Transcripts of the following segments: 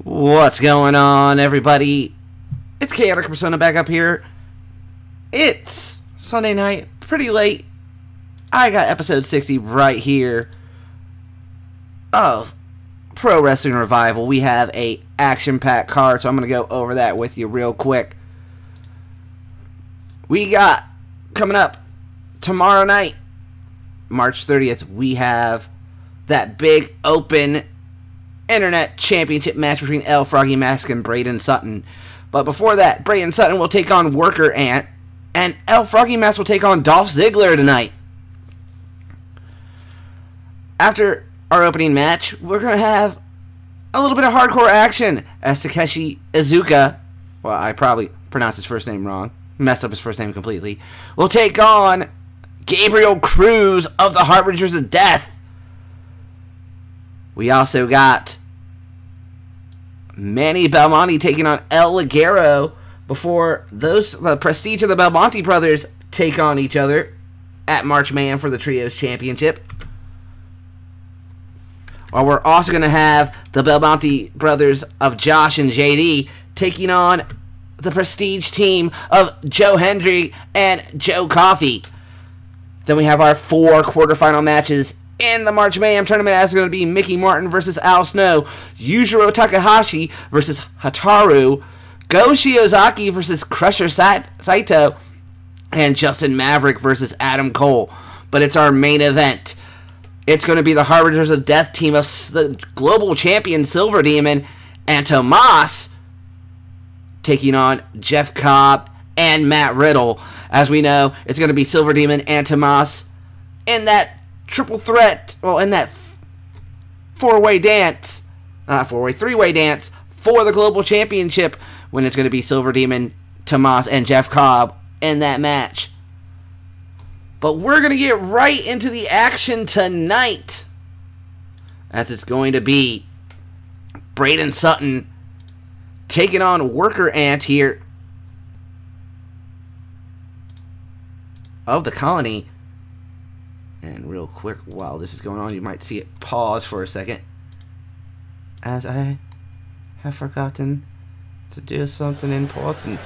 What's going on, everybody? It's Chaotic Persona back up here. It's Sunday night, pretty late. I got episode 60 right here of Pro Wrestling Revival. We have a action-packed card, so I'm going to go over that with you real quick. We got, coming up tomorrow night, March 30th, we have that big open Internet Championship match between El Froggy Mask and Braden Sutton. But before that, Braden Sutton will take on Worker Ant, and El Froggy Mask will take on Dolph Ziggler tonight. After our opening match, we're going to have a little bit of hardcore action as Takeshi Iizuka, well, I probably pronounced his first name wrong, messed up his first name completely, will take on Gabriel Cruz of the Harbingers of Death. We also got Manny Belmonte taking on El Ligero before the Prestige of the Belmonte brothers take on each other at March Mayhem for the Trios Championship. Or we're also going to have the Belmonte brothers of Josh and JD taking on the Prestige team of Joe Hendry and Joe Coffey. Then we have our 4 quarterfinal matches in the March Mayhem tournament, as going to be Mickey Martin versus Al Snow, Yujiro Takahashi versus Hataru, Go Shiozaki versus Crusher Saito, and Justin Maverick versus Adam Cole. But it's our main event. It's going to be the Harbingers of Death team of the global champion Silver Demon and Tomas taking on Jeff Cobb and Matt Riddle. As we know, it's going to be Silver Demon and Tomas in that triple threat, well, in that four-way dance, not four-way, three-way dance for the global championship, when it's going to be Silver Demon, Tomas, and Jeff Cobb in that match. But we're going to get right into the action tonight, as it's going to be Braden Sutton taking on Worker Ant here of the Colony. And real quick, while this is going on, you might see it pause for a second, as I have forgotten to do something important.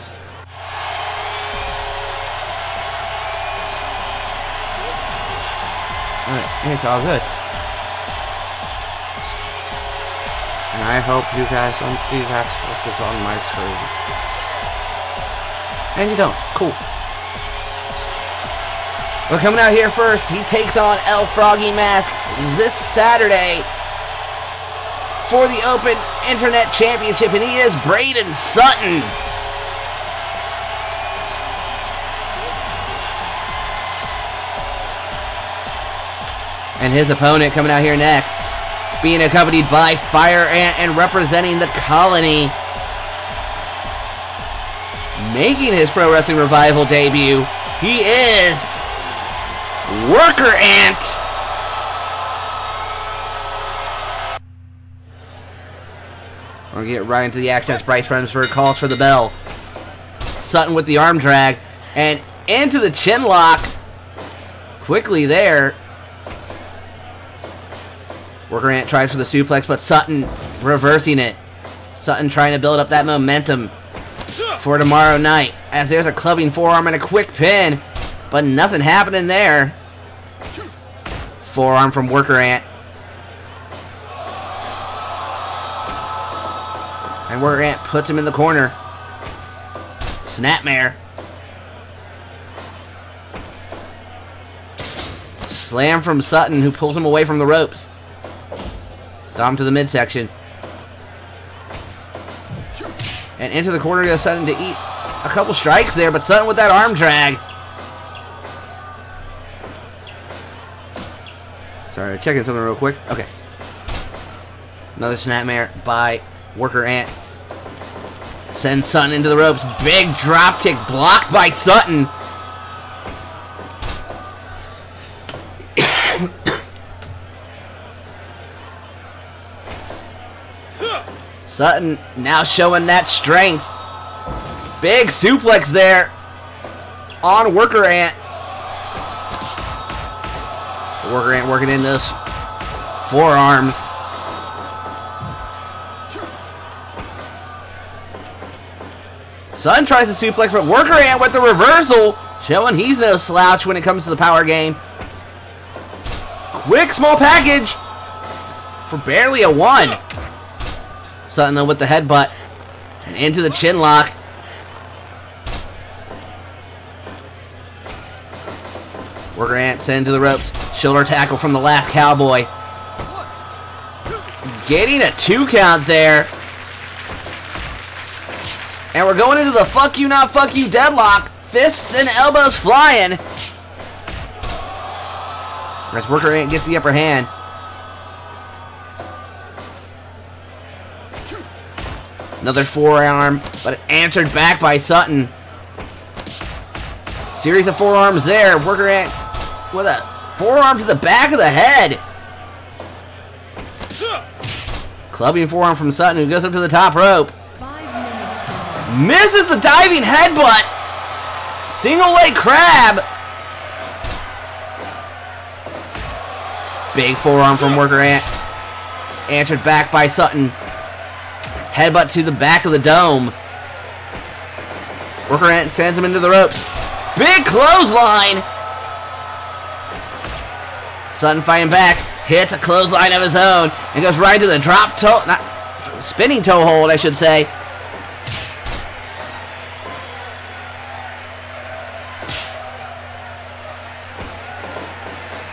Alright, it's all good. And I hope you guys don't see that's what is on my screen. And you don't. Cool. Well, coming out here first, he takes on El Froggy Mask this Saturday for the Open Internet Championship, and he is Braden Sutton. And his opponent coming out here next, being accompanied by Fire Ant and representing the Colony, making his Pro Wrestling Revival debut, he is Worker Ant. We're going to get right into the action as Bryce Brunsberg calls for the bell. Sutton with the arm drag and into the chin lock. Quickly there. Worker Ant tries for the suplex, but Sutton reversing it. Sutton trying to build up that momentum for tomorrow night, as there's a clubbing forearm and a quick pin. But nothing happening there. Forearm from Worker Ant. And Worker Ant puts him in the corner. Snapmare. Slam from Sutton, who pulls him away from the ropes. Stomp to the midsection. And into the corner goes Sutton to eat a couple strikes there, but Sutton with that arm drag. Sorry, checking something real quick. Okay. Another snapmare by Worker Ant. Sends Sutton into the ropes. Big drop kick blocked by Sutton. Sutton now showing that strength. Big suplex there on Worker Ant. Worker Ant working in those forearms. Sutton tries to suplex, but Worker Ant with the reversal, showing he's no slouch when it comes to the power game. Quick small package for barely a 1. Sutton with the headbutt and into the chin lock. Worker Ant sent to the ropes. Shoulder tackle from the last cowboy. Getting a 2 count there. And we're going into the fuck you not fuck you deadlock. Fists and elbows flying. As Worker Ant gets the upper hand. Another forearm, but answered back by Sutton. Series of forearms there. Worker Ant with a forearm to the back of the head. Clubbing forearm from Sutton, who goes up to the top rope. Misses the diving headbutt. Single leg crab. Big forearm from Worker Ant. Answered back by Sutton. Headbutt to the back of the dome. Worker Ant sends him into the ropes. Big clothesline. Sutton fighting back. Hits a clothesline of his own. And goes right to the drop toe. Not spinning toe hold, I should say.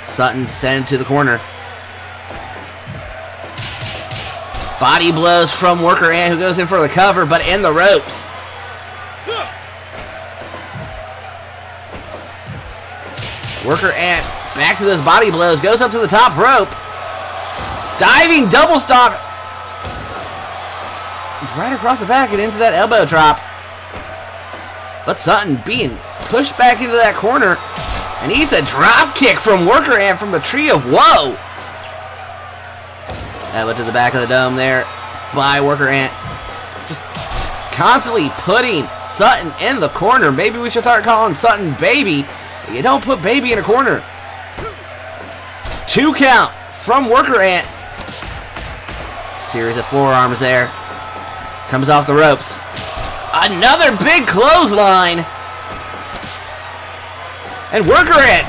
Sutton sent to the corner. Body blows from Worker Ant, who goes in for the cover, but in the ropes. Worker Ant back to those body blows, goes up to the top rope. Diving double stomp. Right across the back and into that elbow drop. But Sutton being pushed back into that corner. And he eats a drop kick from Worker Ant from the Tree of Woe. That went to the back of the dome there by Worker Ant. Just constantly putting Sutton in the corner. Maybe we should start calling Sutton Baby. But you don't put Baby in a corner. 2 count from Worker Ant. Series of forearms there. Comes off the ropes. Another big clothesline. And Worker Ant.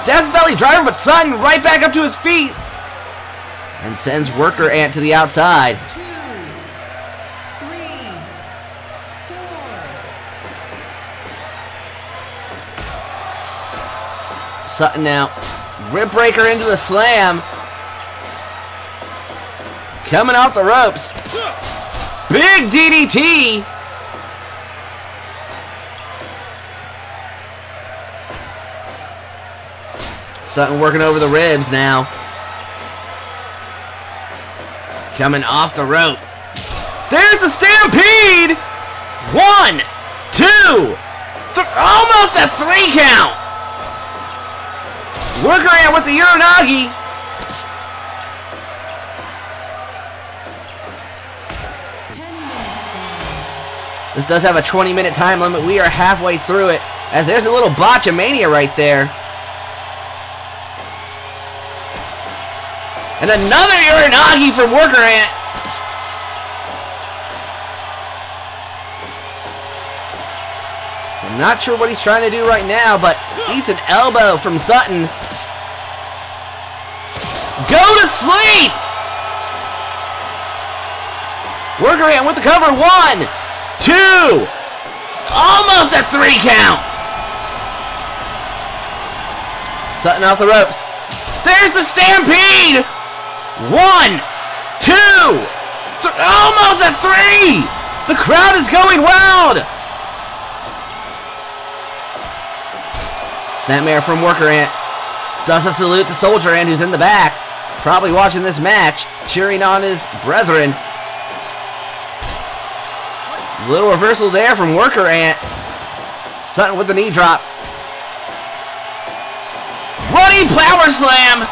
Death Valley driver, but Sutton right back up to his feet. And sends Worker Ant to the outside. 2, 3, 4. Sutton now. Rib breaker into the slam. Coming off the ropes. Big DDT. Sutton working over the ribs now. Coming off the rope. There's the stampede! 1, 2, almost a 3 count! Worker Ant with the Uranagi. This does have a 20-minute time limit. We are halfway through it. As there's a little botchamania right there. And another Uranagi from Worker Ant. I'm not sure what he's trying to do right now, but eats an elbow from Sutton. Go to sleep! Worker Ant with the cover. 1, 2. Almost a 3 count. Sutton off the ropes. There's the stampede! 1, 2, almost a 3! The crowd is going wild! Snapmare from Worker Ant. Does a salute to Soldier Ant, who's in the back. Probably watching this match, cheering on his brethren. Little reversal there from Worker Ant. Sutton with the knee drop. Running power slam!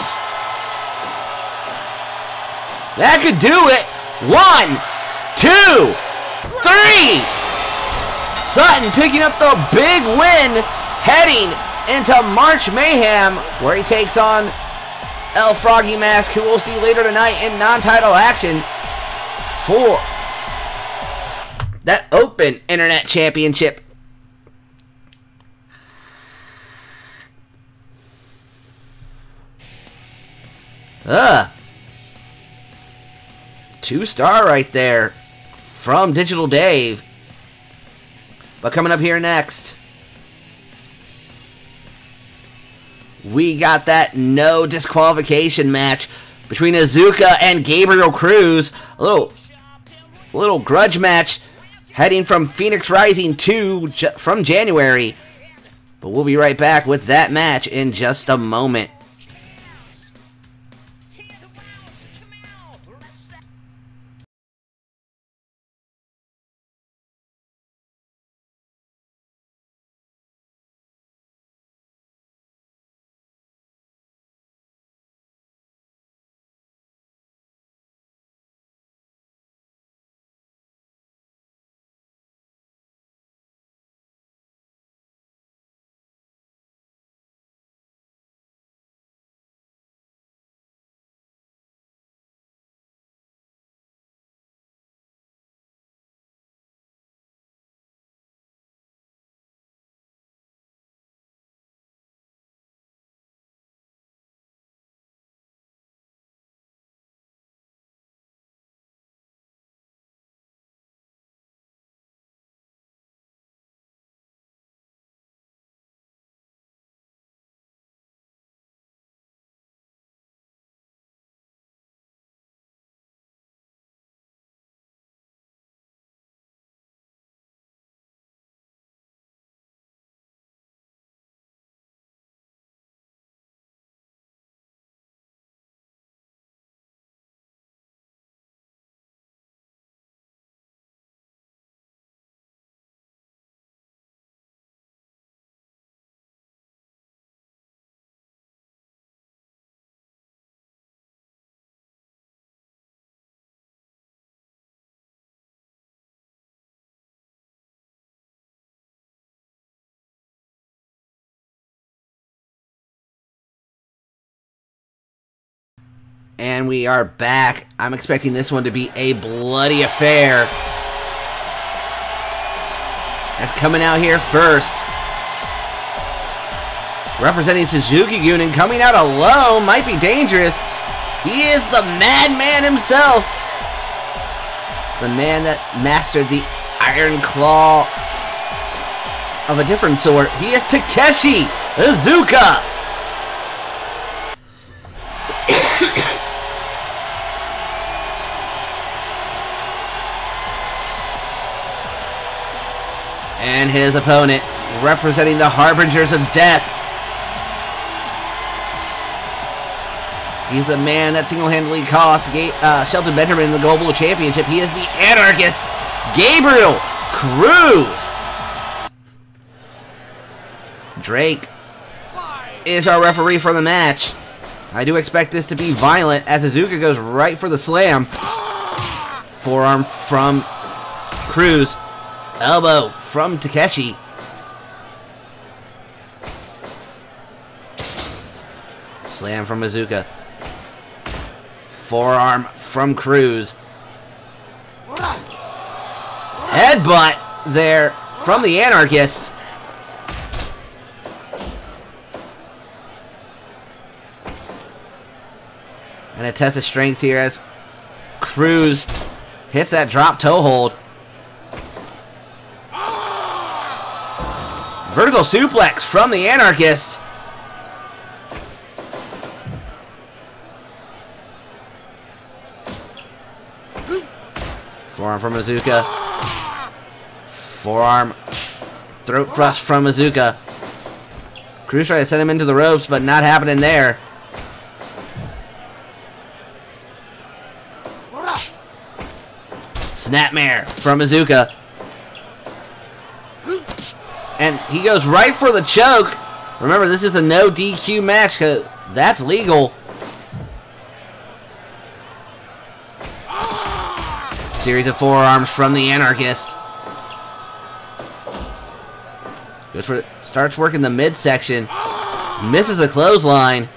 That could do it. 1, 2, 3. Sutton picking up the big win, heading into March Mayhem, where he takes on El Froggy Mask, who we'll see later tonight in non-title action for that Open Internet Championship. Two-star right there from Digital Dave. But coming up here next, we got that no disqualification match between Azuka and Gabriel Cruz. A little grudge match heading from Phoenix Rising 2 from January. But we'll be right back with that match in just a moment. And we are back. I'm expecting this one to be a bloody affair. As coming out here first, representing Suzuki-gun and coming out alone, might be dangerous. He is the Madman himself. The man that mastered the Iron Claw of a different sort. He is Takeshi Azuka. And his opponent, representing the Harbingers of Death. He's the man that single-handedly cost Shelton Benjamin the Global Championship. He is the Anarchist, Gabriel Cruz. Drake is our referee for the match. I do expect this to be violent as Azuka goes right for the slam. Forearm from Cruz. Elbow from Takeshi. Slam from Azuka. Forearm from Cruz. Headbutt there from the Anarchist. And a test of strength here as Cruz hits that drop toe hold. Vertical suplex from the Anarchist. Forearm from Azuka. Forearm. Throat thrust from Azuka. Cruz tried to send him into the ropes, but not happening there. Snapmare from Azuka. And he goes right for the choke. Remember, this is a no DQ match, because that's legal. Series of forearms from the Anarchist. Goes for, starts working the midsection. Misses a clothesline.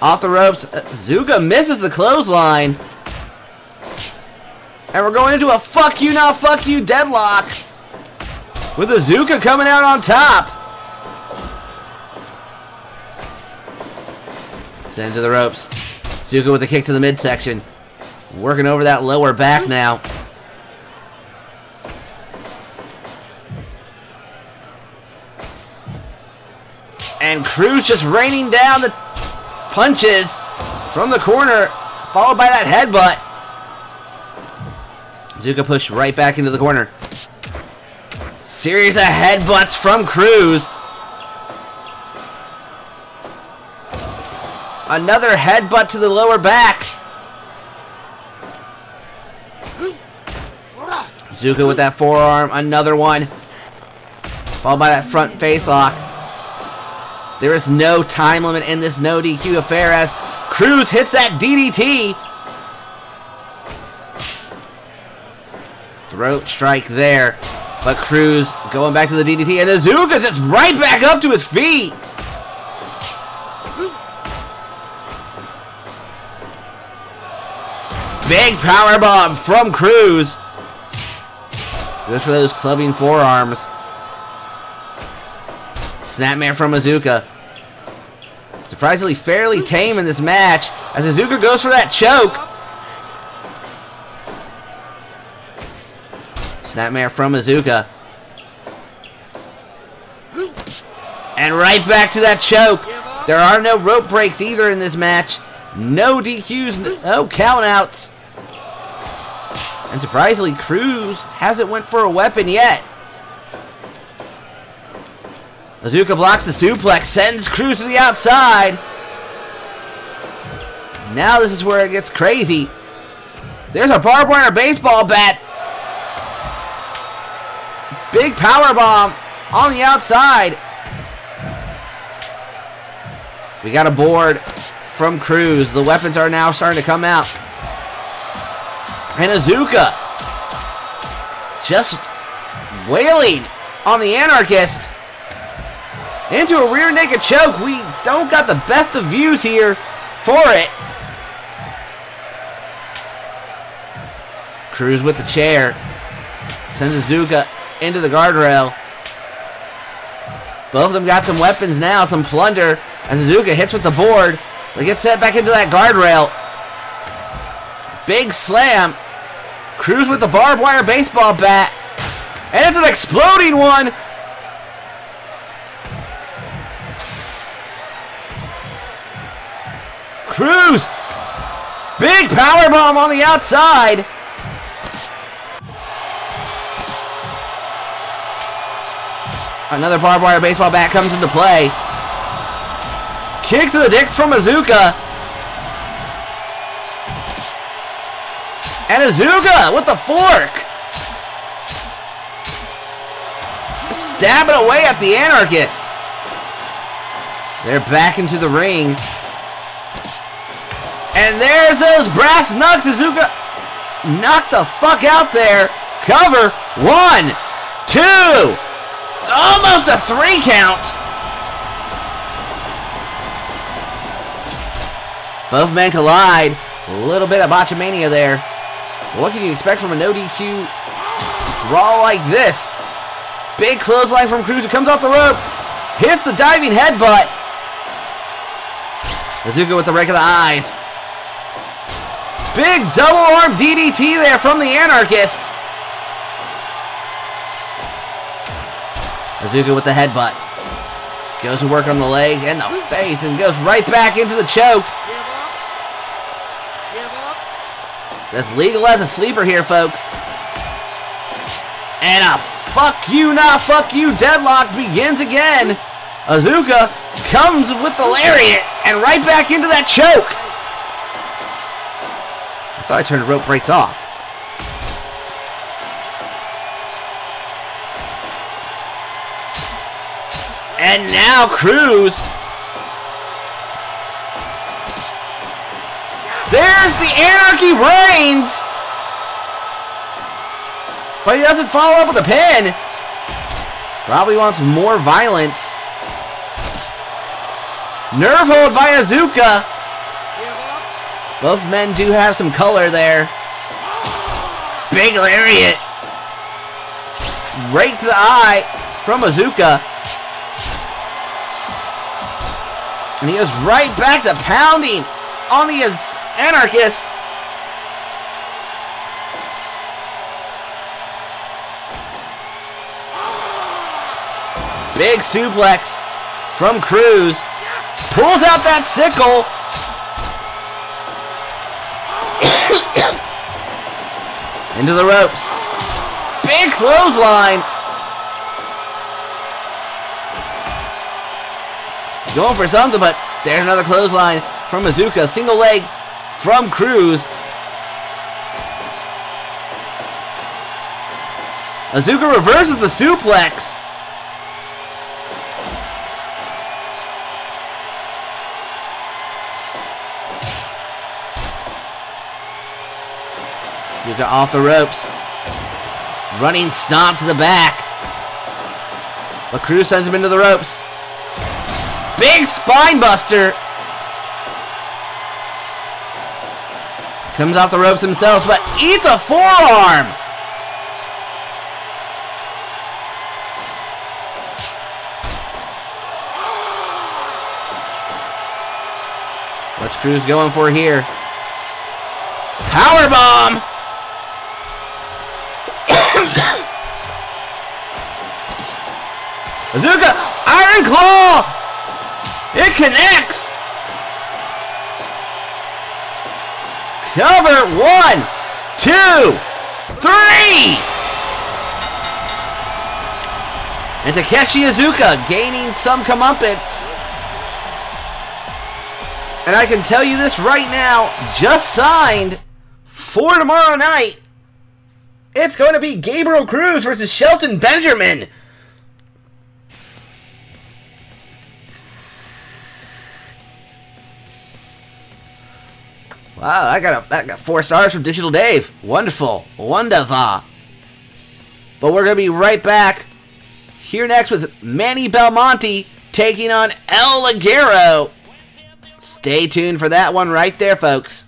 Off the ropes. Azuka misses the clothesline. And we're going into a fuck you, not fuck you deadlock. With Azuka coming out on top. Send to the ropes. Azuka with a kick to the midsection. Working over that lower back now. And Cruz just raining down the punches from the corner, followed by that headbutt. Azuka pushed right back into the corner. Series of headbutts from Cruz. Another headbutt to the lower back. Azuka with that forearm, another one. Followed by that front face lock. There is no time limit in this no DQ affair as Cruz hits that DDT. Throat strike there. But Cruz going back to the DDT, and Azuka just right back up to his feet. Big powerbomb from Cruz. Goes for those clubbing forearms. Snapmare from Azuka. Surprisingly fairly tame in this match as Azuka goes for that choke. Snapmare from Azuka. And right back to that choke. There are no rope breaks either in this match. No DQs, no countouts. And surprisingly, Cruz hasn't went for a weapon yet. Azuka blocks the suplex, sends Cruz to the outside. Now this is where it gets crazy. There's a barbed wire baseball bat. Big powerbomb on the outside. We got a board from Cruz. The weapons are now starting to come out. And Azuka just wailing on the Anarchist into a rear naked choke. We don't got the best of views here for it. Cruz with the chair. Sends Azuka into the guardrail. Both of them got some weapons now, some plunder. As Azuka hits with the board, they get set back into that guardrail. Big slam. Cruz with the barbed wire baseball bat. And it's an exploding one. Cruz. Big powerbomb on the outside. Another barbed wire baseball bat comes into play. Kick to the dick from Azuka. And Azuka with the fork. Stabbing away at the Anarchist. They're back into the ring. And there's those brass knucks. Azuka knocked the fuck out there. Cover. 1, 2. Almost a 3 count. Both men collide. A little bit of botchamania there. What can you expect from a no DQ brawl like this? Big clothesline from Cruz, who comes off the rope. Hits the diving headbutt. Azuka with the rake of the eyes. Big double arm DDT there from the Anarchist. Azuka with the headbutt. Goes to work on the leg and the face and goes right back into the choke. That's legal as a sleeper here, folks. And a fuck you, not fuck you deadlock begins again. Azuka comes with the lariat and right back into that choke. I thought I turned the rope breaks off. And now Cruz. There's the Anarchy reigns. But he doesn't follow up with a pin. Probably wants more violence. Nerve hold by Azuka. Both men do have some color there. Big lariat. Right to the eye from Azuka. And he goes right back to pounding on the Anarchist. Big suplex from Cruz. Pulls out that sickle. Into the ropes. Big clothesline. Going for something, but there's another clothesline from Azuka. Single leg from Cruz. Azuka reverses the suplex. Azuka off the ropes. Running stomp to the back. But Cruz sends him into the ropes. Big spine buster. Comes off the ropes himself, but eats a forearm. What's Cruz going for here? Powerbomb. Azuka, Iron Claw. It connects. Cover. 1, 2, 3. And Takeshi Azuka gaining some comeuppance. And I can tell you this right now, just signed for tomorrow night. It's going to be Gabriel Cruz versus Shelton Benjamin. Wow, I got 4 stars from Digital Dave. Wonderful. Wonderful. But we're going to be right back here next with Manny Belmonte taking on El Ligero. Stay tuned for that one right there, folks.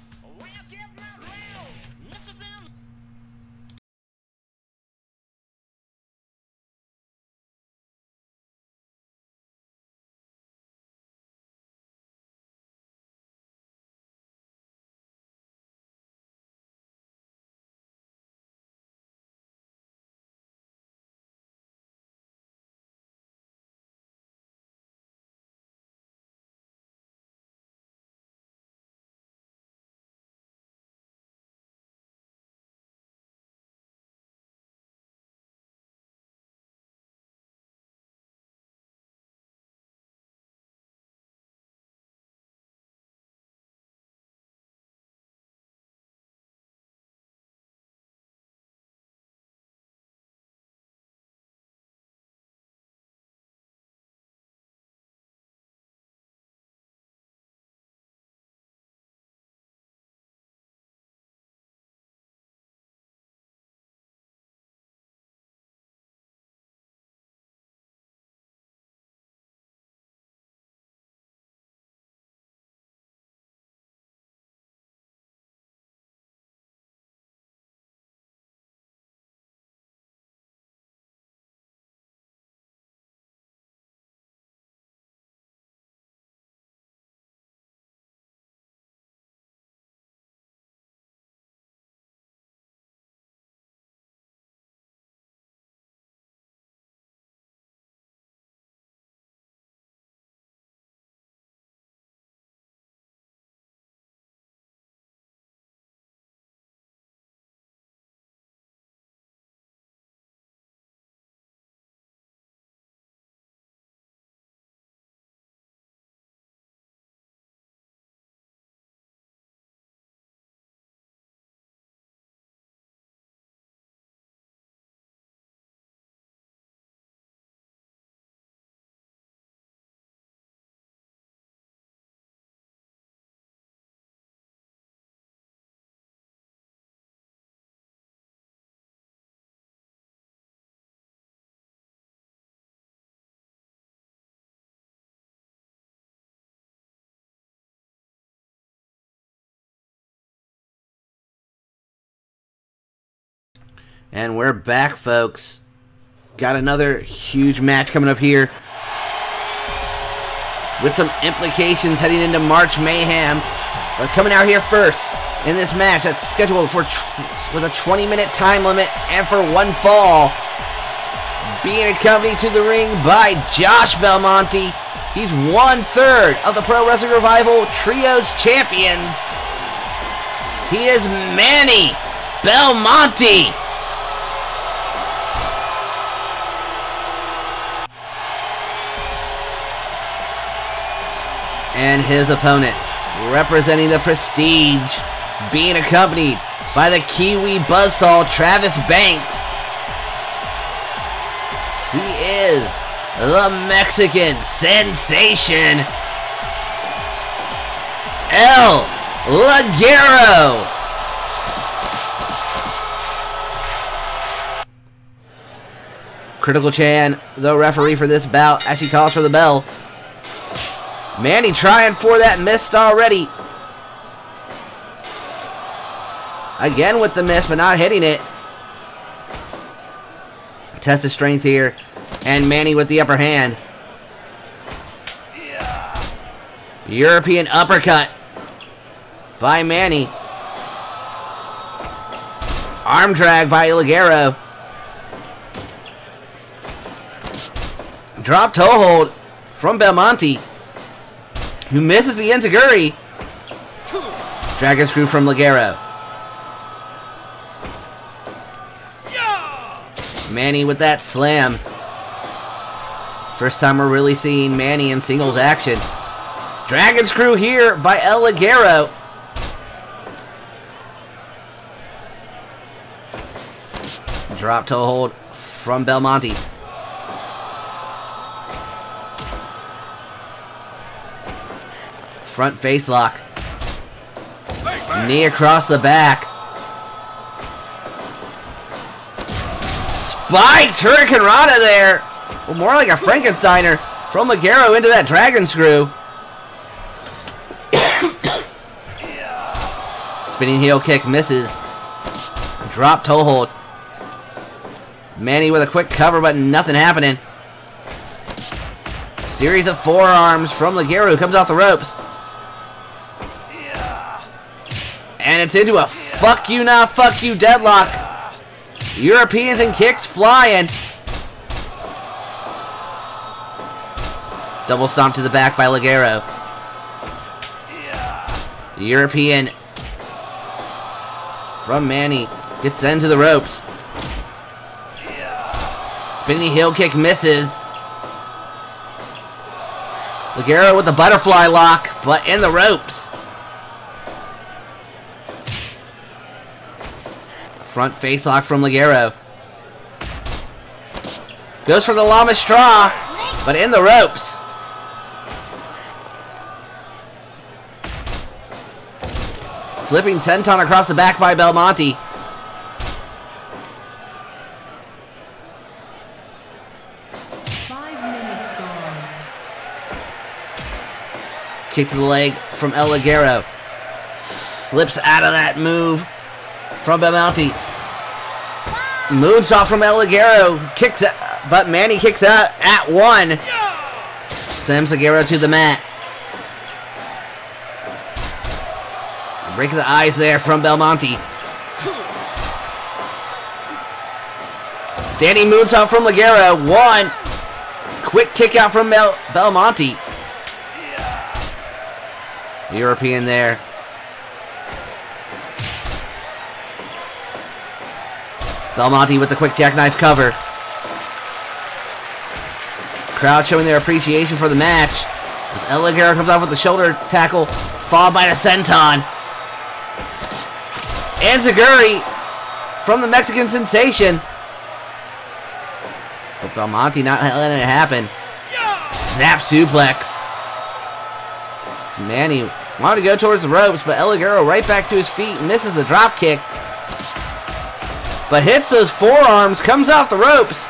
And we're back, folks. Got another huge match coming up here with some implications heading into March Mayhem. But coming out here first in this match that's scheduled for with a 20-minute time limit and for one fall, being accompanied to the ring by Josh Belmonte. He's 1/3 of the Pro Wrestling Revival Trios Champions. He is Manny Belmonte. And his opponent, representing the Prestige, being accompanied by the Kiwi Buzzsaw, Travis Banks. He is the Mexican Sensation, El Ligero. Critical Chan, the referee for this bout, as she calls for the bell. Manny trying for that, missed already. Again with the miss, but not hitting it. Test of strength here. And Manny with the upper hand. European uppercut by Manny. Arm drag by Ligero. Drop toe hold from Belmonte, who misses the enziguri. Dragon screw from Ligero. Manny with that slam. First time we're really seeing Manny in singles action. Dragon screw here by El Ligero. Drop toe hold from Belmonte. Front face lock. Knee across the back. Spiked Hurricane Rana there. Well, more like a Frankensteiner from Ligero into that dragon screw. Spinning heel kick misses. Drop toe hold. Manny with a quick cover, but nothing happening. Series of forearms from Ligero, who comes off the ropes. And it's into a fuck you not fuck you deadlock. Europeans and kicks flying. Double stomp to the back by Ligero. European from Manny gets sent to the ropes. Spinning heel kick misses. Ligero with the butterfly lock, but in the ropes. Front face lock from Ligero. Goes for the llama straw, but in the ropes. Flipping senton across the back by Belmonte. Kick to the leg from El Ligero. Slips out of that move from Belmonte. Moonsault from El Ligero. Kicks out, but Manny kicks out at one. Sends Ligero to the mat. Break of the eyes there from Belmonte. Standing moonsault from Ligero. One. Quick kick out from Belmonte. European there. Belmonte with the quick jackknife cover. Crowd showing their appreciation for the match as El Ligero comes off with the shoulder tackle, followed by the senton. Enziguri from the Mexican Sensation. But Belmonte not letting it happen. Snap suplex. Manny wanted to go towards the ropes, but El Ligero right back to his feet, misses the drop kick. But hits those forearms, comes off the ropes.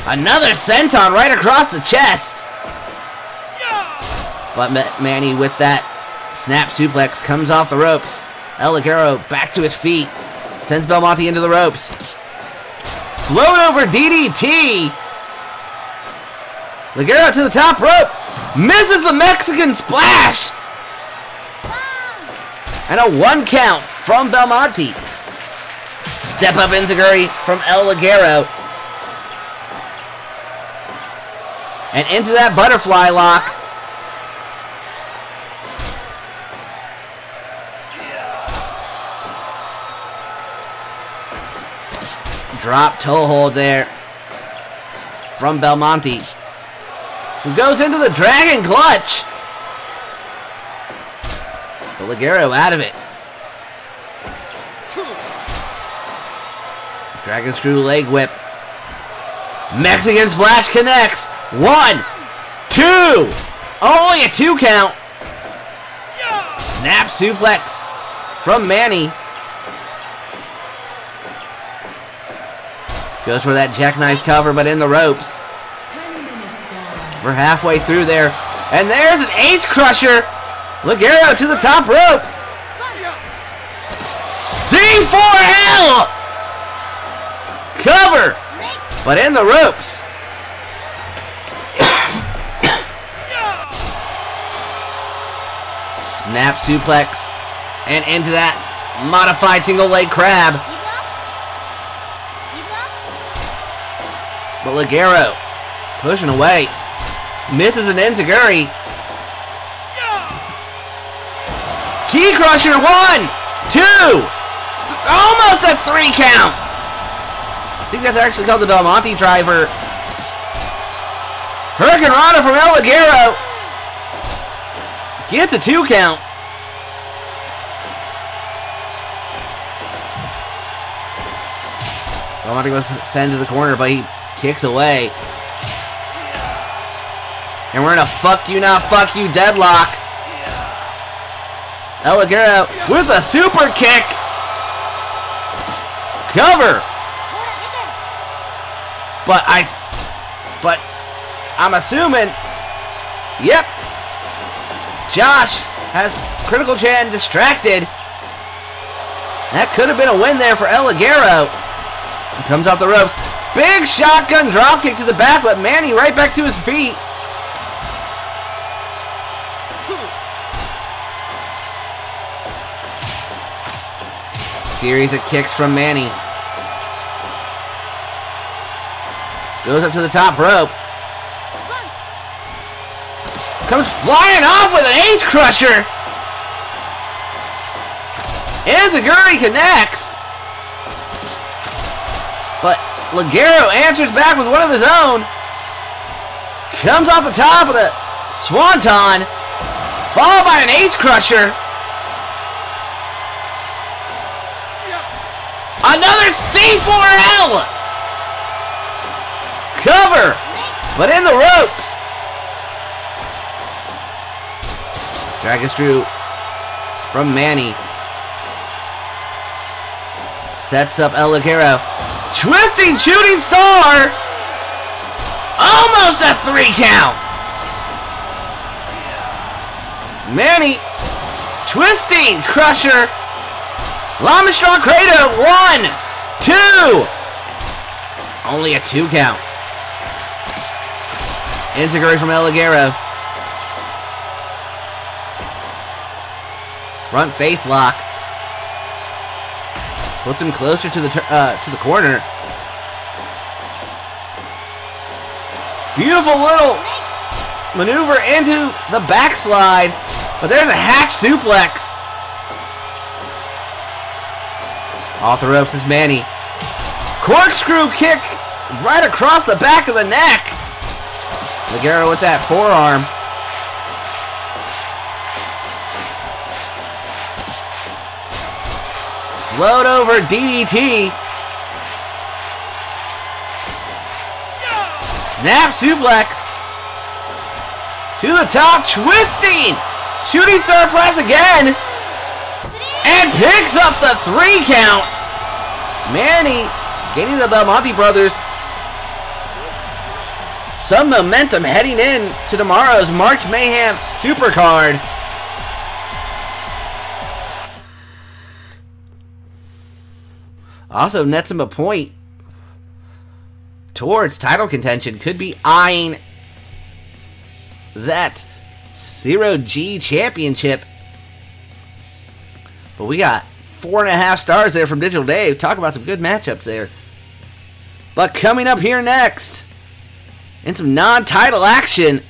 Another senton right across the chest. But Manny with that snap suplex comes off the ropes. El Ligero back to his feet. Sends Belmonte into the ropes. Float over DDT. Ligero to the top rope. Misses the Mexican splash. And a 1 count from Belmonte. Step up enziguri from El Ligero. And into that butterfly lock. Drop toe hold there from Belmonte. Who goes into the dragon clutch. But Ligero out of it. Dragon screw leg whip. Mexican splash connects. 1, 2. Only a 2 count. Snap suplex from Manny. Goes for that jackknife cover, but in the ropes. We're halfway through there. And there's an ace crusher. Ligero to the top rope. C4L. Cover, but in the ropes. Snap suplex. And into that modified single leg crab. But Ligero pushing away. Misses an enziguri. Key crusher. 1, 2. Almost a 3 count. I think that's actually called the Belmonte driver. Hurricane Rana from El Ligero. Gets a 2 count. Belmonte goes sent to the corner, but he kicks away. And we're in a fuck you not fuck you deadlock. El Ligero with a super kick. Cover. But I'm assuming, yep, Josh has Critical Chan distracted. That could have been a win there for El Ligero. He comes off the ropes. Big shotgun dropkick to the back, but Manny right back to his feet. Series of kicks from Manny. Goes up to the top rope. Comes flying off with an ace crusher. Enziguri connects. But Ligero answers back with one of his own. Comes off the top with a swanton. Followed by an ace crusher. Another C4L. Cover, but in the ropes. Dragon screw from Manny. Sets up El Ligero. Twisting shooting star. Almost a 3 count. Manny. Twisting crusher. Lama Strong Crater. 1, 2. Only a 2 count. Enziguri from El Ligero. Front face lock. Puts him closer to the corner. Beautiful little maneuver into the backslide. But there's a hatch suplex. Off the ropes is Manny. Corkscrew kick right across the back of the neck. Ligero with that forearm. Float over DDT. Snap suplex. To the top, twisting. Shooting star press again. And picks up the 3 count. Manny gaining the Belmonte brothers some momentum heading in to tomorrow's March Mayhem Supercard. Also nets him a point towards title contention, could be eyeing that 0G championship. But we got 4.5 stars there from Digital Dave. Talk about some good matchups there. But coming up here next, in some non-title action,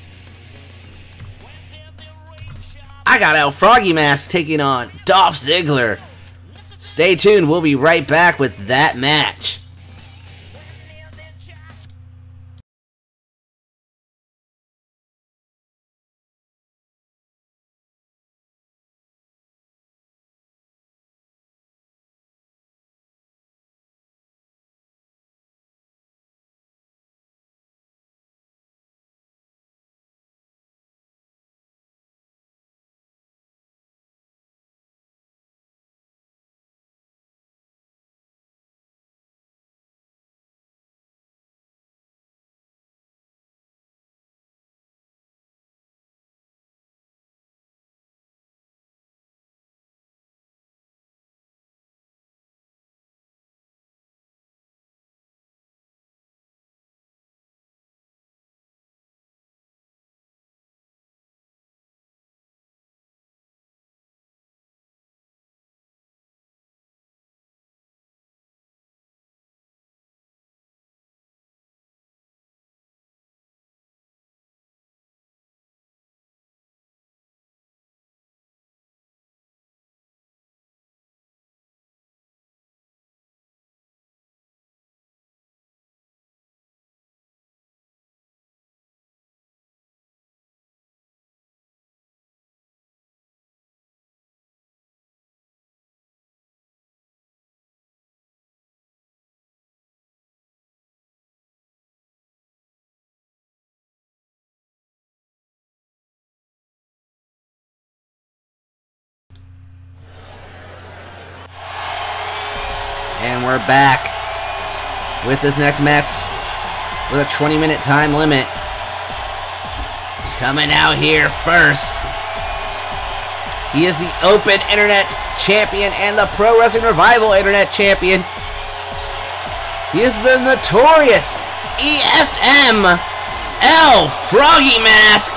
I got El Froggy Mask taking on Dolph Ziggler. Stay tuned, we'll be right back with that match. And we're back with this next match with a 20-minute time limit. Coming out here first, he is the Open Internet Champion and the Pro Wrestling Revival Internet Champion. He is the notorious EFM El Froggy Mask.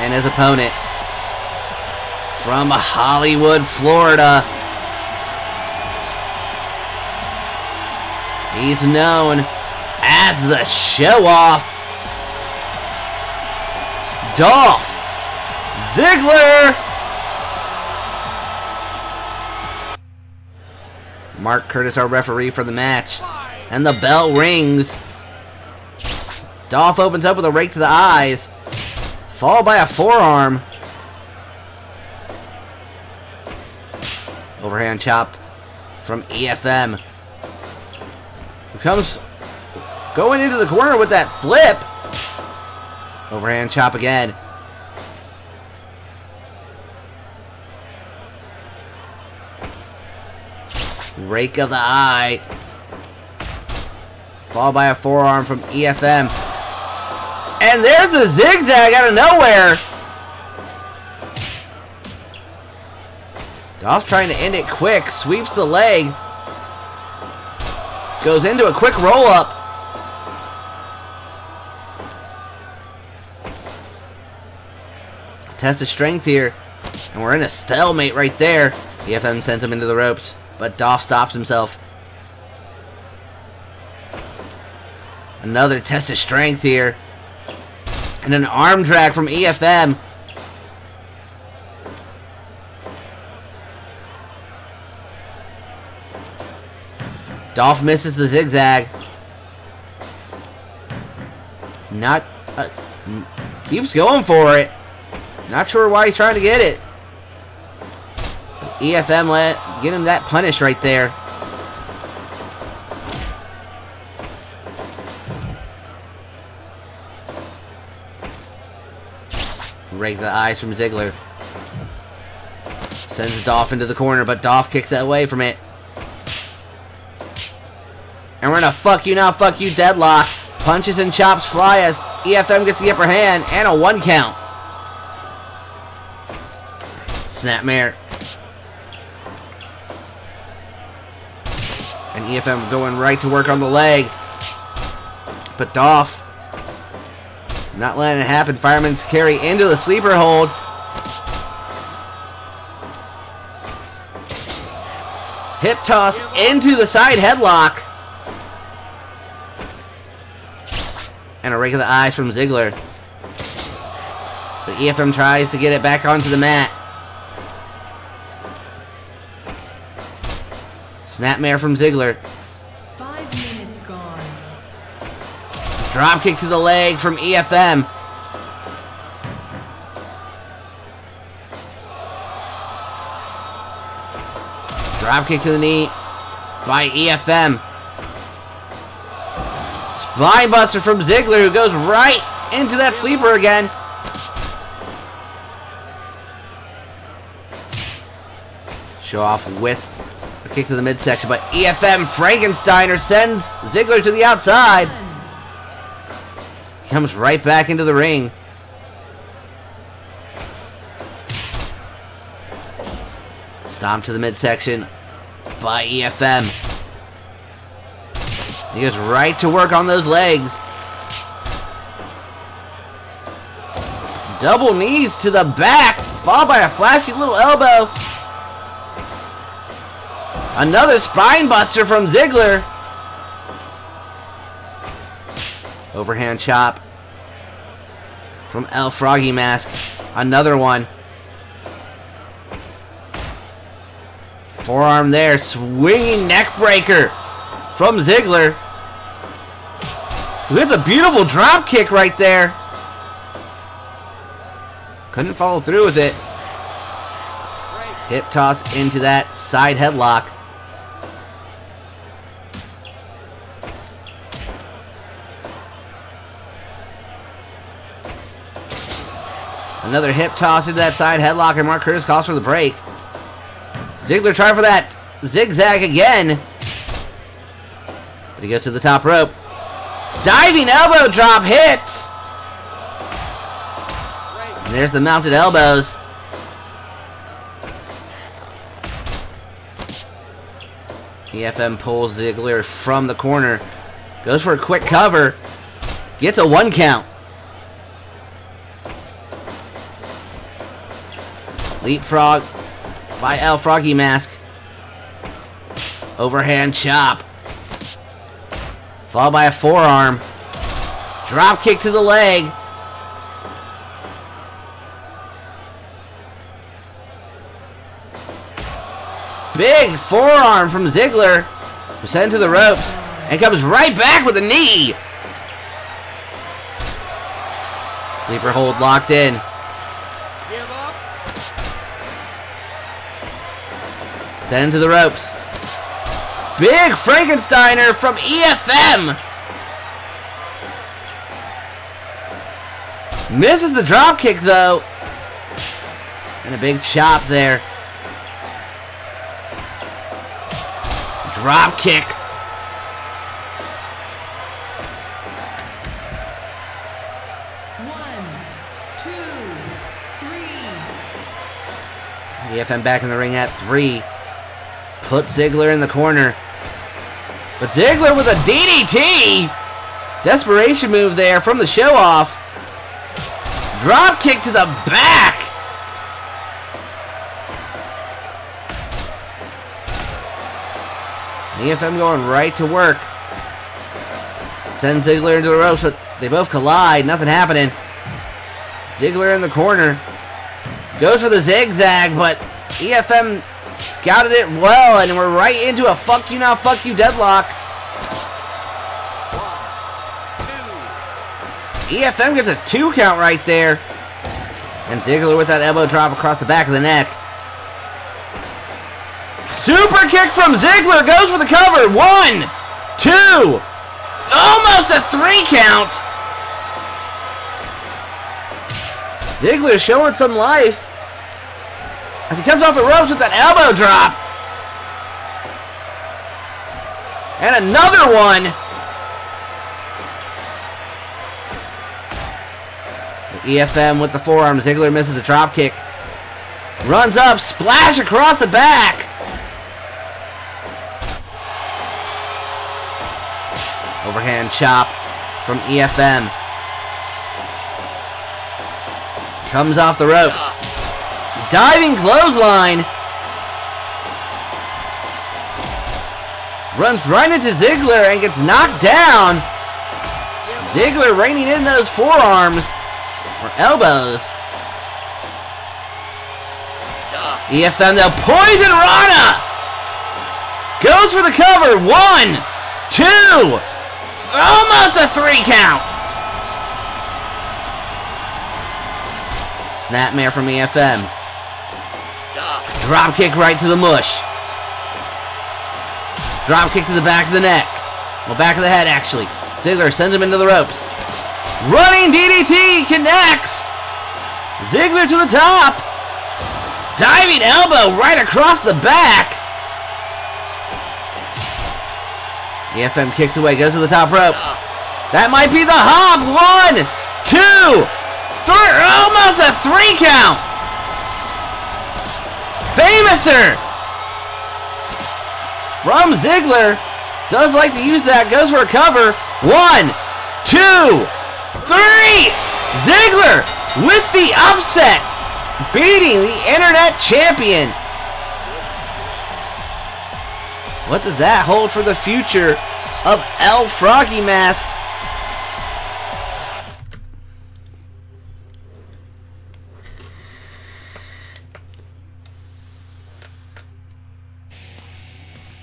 And his opponent from Hollywood, Florida. He's known as the Show-Off, Dolph Ziggler. Mark Curtis, our referee for the match. And the bell rings. Dolph opens up with a rake to the eyes, followed by a forearm. Overhand chop from EFM. Who comes going into the corner with that flip. Overhand chop again. Rake of the eye. Followed by a forearm from EFM. And there's a zigzag out of nowhere. Dolph trying to end it quick. Sweeps the leg. Goes into a quick roll-up. Test of strength here. And we're in a stalemate right there. EFM sends him into the ropes, but Dolph stops himself. Another test of strength here. And an arm drag from EFM. Dolph misses the zigzag. Keeps going for it. Not sure why he's trying to get it. EFM get him that punish right there. Rake the eyes from Ziggler. Sends Dolph into the corner, but Dolph kicks away from it. And we're in a fuck you now, fuck you deadlock. Punches and chops fly as EFM gets the upper hand and a 1 count. Snapmare. EFM going right to work on the leg. But Dolph not letting it happen. Fireman's carry into the sleeper hold. Hip toss into the side headlock. And a rake of the eyes from Ziggler. The EFM tries to get it back onto the mat. Snapmare from Ziggler. 5 minutes gone. Drop kick to the leg from EFM. Drop kick to the knee by EFM. Spinebuster from Ziggler, who goes right into that sleeper again. Show off with a kick to the midsection, but EFM Frankensteiner sends Ziggler to the outside. Comes right back into the ring. Stomp to the midsection by EFM. He goes right to work on those legs. Double knees to the back, followed by a flashy little elbow. Another spine buster from Ziggler. Overhand chop from El Froggy Mask. Another one. Forearm there. Swinging neck breaker from Ziggler. It's a beautiful drop kick right there. Couldn't follow through with it. Hip toss into that side headlock. Another hip toss into that side headlock, and Mark Curtis calls for the break. Ziggler trying for that zigzag again. But he goes to the top rope. Diving elbow drop hits. And there's the mounted elbows. EFM pulls Ziggler from the corner. Goes for a quick cover. Gets a 1 count. Leapfrog by El Froggy Mask. Overhand chop. Followed by a forearm. Drop kick to the leg. Big forearm from Ziggler. Sent to the ropes. And comes right back with a knee. Sleeper hold locked in. Sent into the ropes. Big Frankensteiner from EFM. Misses the drop kick though. And a big chop there. Drop kick. One, two, three. EFM back in the ring at 3. Put Ziggler in the corner. But Ziggler with a DDT! Desperation move there from the show-off. Drop kick to the back! EFM going right to work. Sends Ziggler into the ropes, but they both collide. Nothing happening. Ziggler in the corner. Goes for the zigzag, but EFM scouted it well, and we're right into a fuck you now, fuck you deadlock. 1, 2. EFM gets a 2 count right there. And Ziggler with that elbow drop across the back of the neck. Super kick from Ziggler, goes for the cover. 1, 2. Almost a 3 count. Ziggler showing some life as he comes off the ropes with that elbow drop. And another one. EFM with the forearm. Ziggler misses a drop kick. Runs up, splash across the back. Overhand chop from EFM. Comes off the ropes. Diving clothesline. Runs right into Ziggler and gets knocked down. Ziggler raining in those forearms or elbows. EFM though, Poison Rana goes for the cover. 1, 2, almost a 3 count. Snapmare from EFM. Drop kick right to the mush. Drop kick to the back of the neck. Well, back of the head, actually. Ziggler sends him into the ropes. Running DDT connects. Ziggler to the top. Diving elbow right across the back. EFM kicks away, goes to the top rope. That might be the hop. 1, 2, 3. Almost a 3 count. Famouser from Ziggler. Does like to use that. Goes for a cover. 1, 2, 3. Ziggler with the upset. Beating the Internet Champion. What does that hold for the future of El Froggy Mask?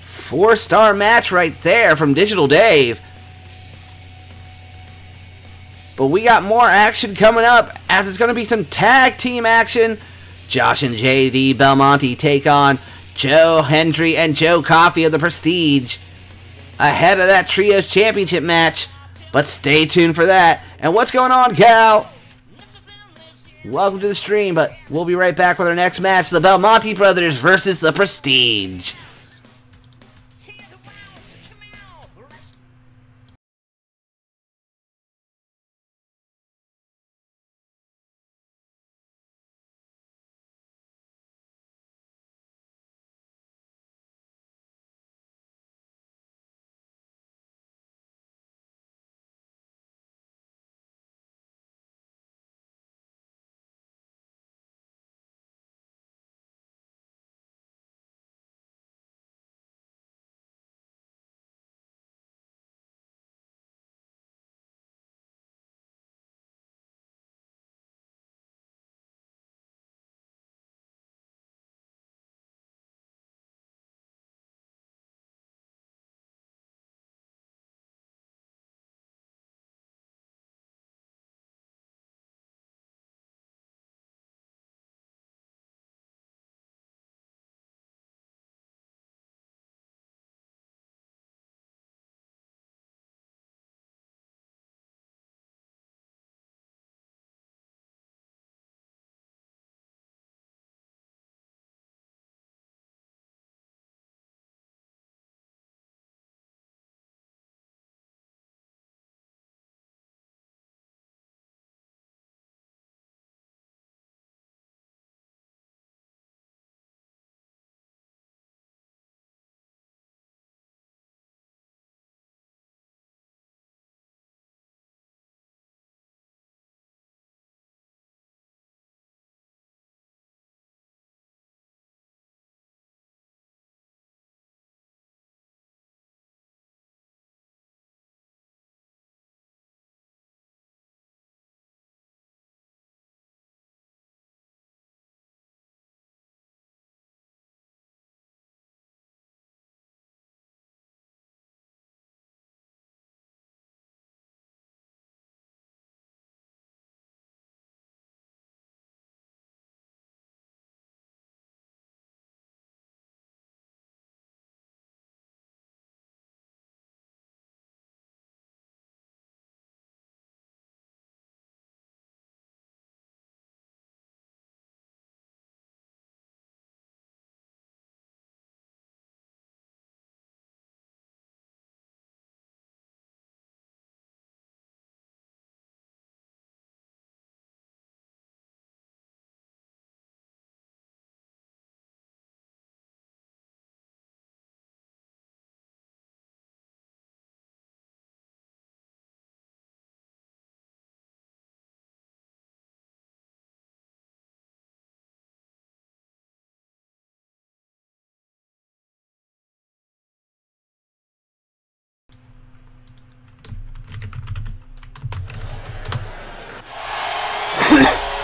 Four-star match right there from Digital Dave. But we got more action coming up, as it's going to be some tag team action. Josh and JD Belmonte take on Joe Hendry and Joe Coffey of the Prestige ahead of that Trios Championship match. But stay tuned for that. And what's going on, Cal? Welcome to the stream, but we'll be right back with our next match. The Belmonte Brothers versus the Prestige.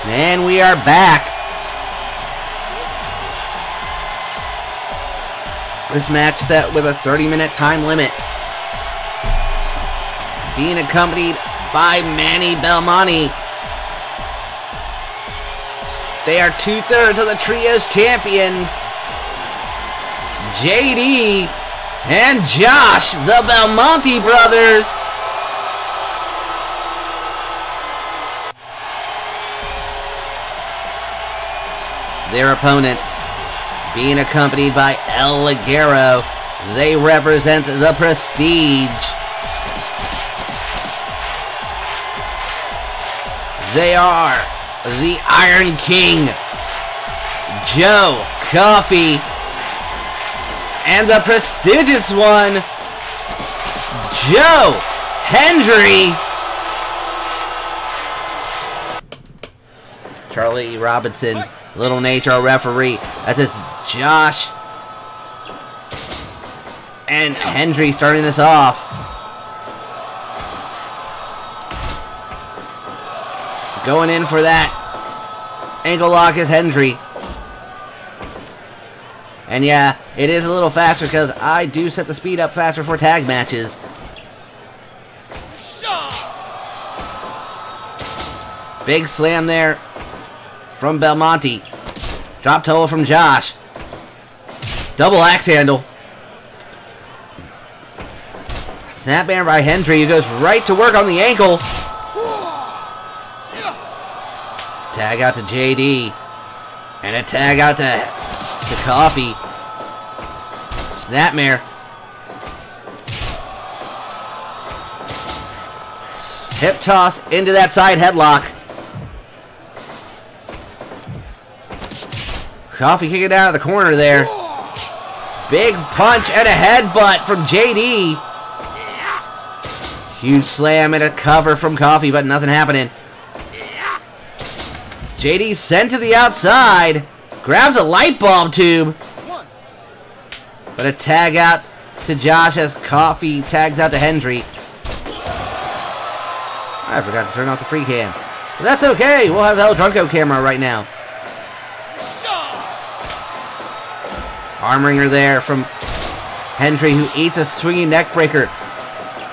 And we are back. This match set with a 30-minute time limit. Being accompanied by Manny Belmonte. They are 2/3 of the Trios champions. JD and Josh, the Belmonte brothers. Their opponents, being accompanied by El Ligero, they represent the Prestige. They are the Iron King, Joe Coffey, and the prestigious one, Joe Hendry. Charlie Robinson, Little Nature, our referee. That's it's Josh and Hendry starting this off. Going in for that ankle lock is Hendry. And yeah, it is a little faster because I do set the speed up faster for tag matches. Big slam there from Belmonte. Drop toe from Josh. Double axe handle. Snapmare by Hendry, who goes right to work on the ankle. Tag out to JD. And a tag out to Coffey. Snapmare. Hip toss into that side headlock. Coffey kicking out of the corner there. Big punch and a headbutt from JD. Huge slam and a cover from Coffey, but nothing happening. JD sent to the outside. Grabs a light bulb tube. But a tag out to Josh as Coffey tags out to Hendry. I forgot to turn off the free cam. But that's okay. We'll have the El Drunko camera right now. Arm wringer there from Hendry, who eats a swinging neck breaker.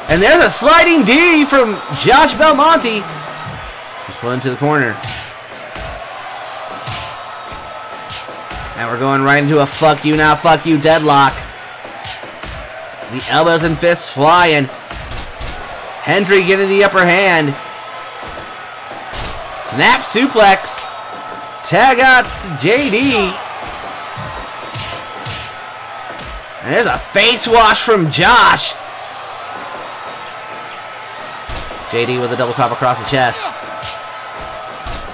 And there's a sliding D from Josh Belmonte. He's pulling to the corner. And we're going right into a fuck you, now fuck you deadlock. The elbows and fists flying. Hendry getting the upper hand. Snap suplex. Tag out to JD. And there's a face wash from Josh. JD with a double top across the chest.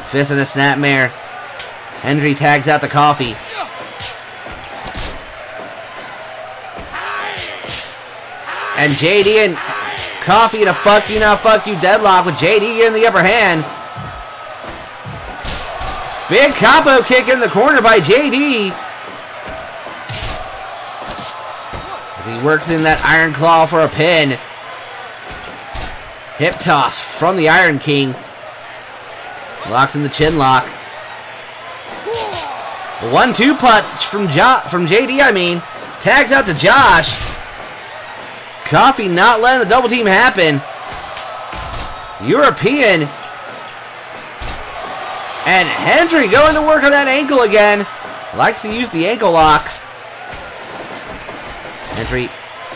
Fist and a snapmare. Hendry tags out to Coffey. And JD and Coffey in a fuck you now fuck you deadlock with JD in the upper hand. Big capo kick in the corner by JD. He works in that Iron Claw for a pin. Hip toss from the Iron King. Locks in the chin lock. 1-2 punch from JD, I mean. Tags out to Josh. Coffey not letting the double team happen. European. And Hendry going to work on that ankle again. Likes to use the ankle lock. Hendry,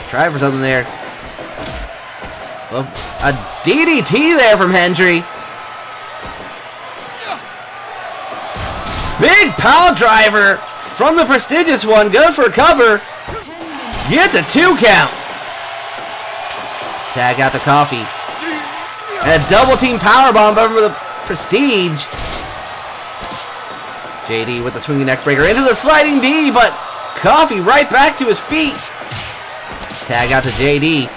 try for something there. Well, a DDT there from Hendry. Big pile driver from the prestigious one. Goes for a cover. Gets a 2 count. Tag out to Coffey. And a double team powerbomb over the Prestige. JD with the swinging neck breaker into the sliding D, but Coffey right back to his feet. Tag out to JD.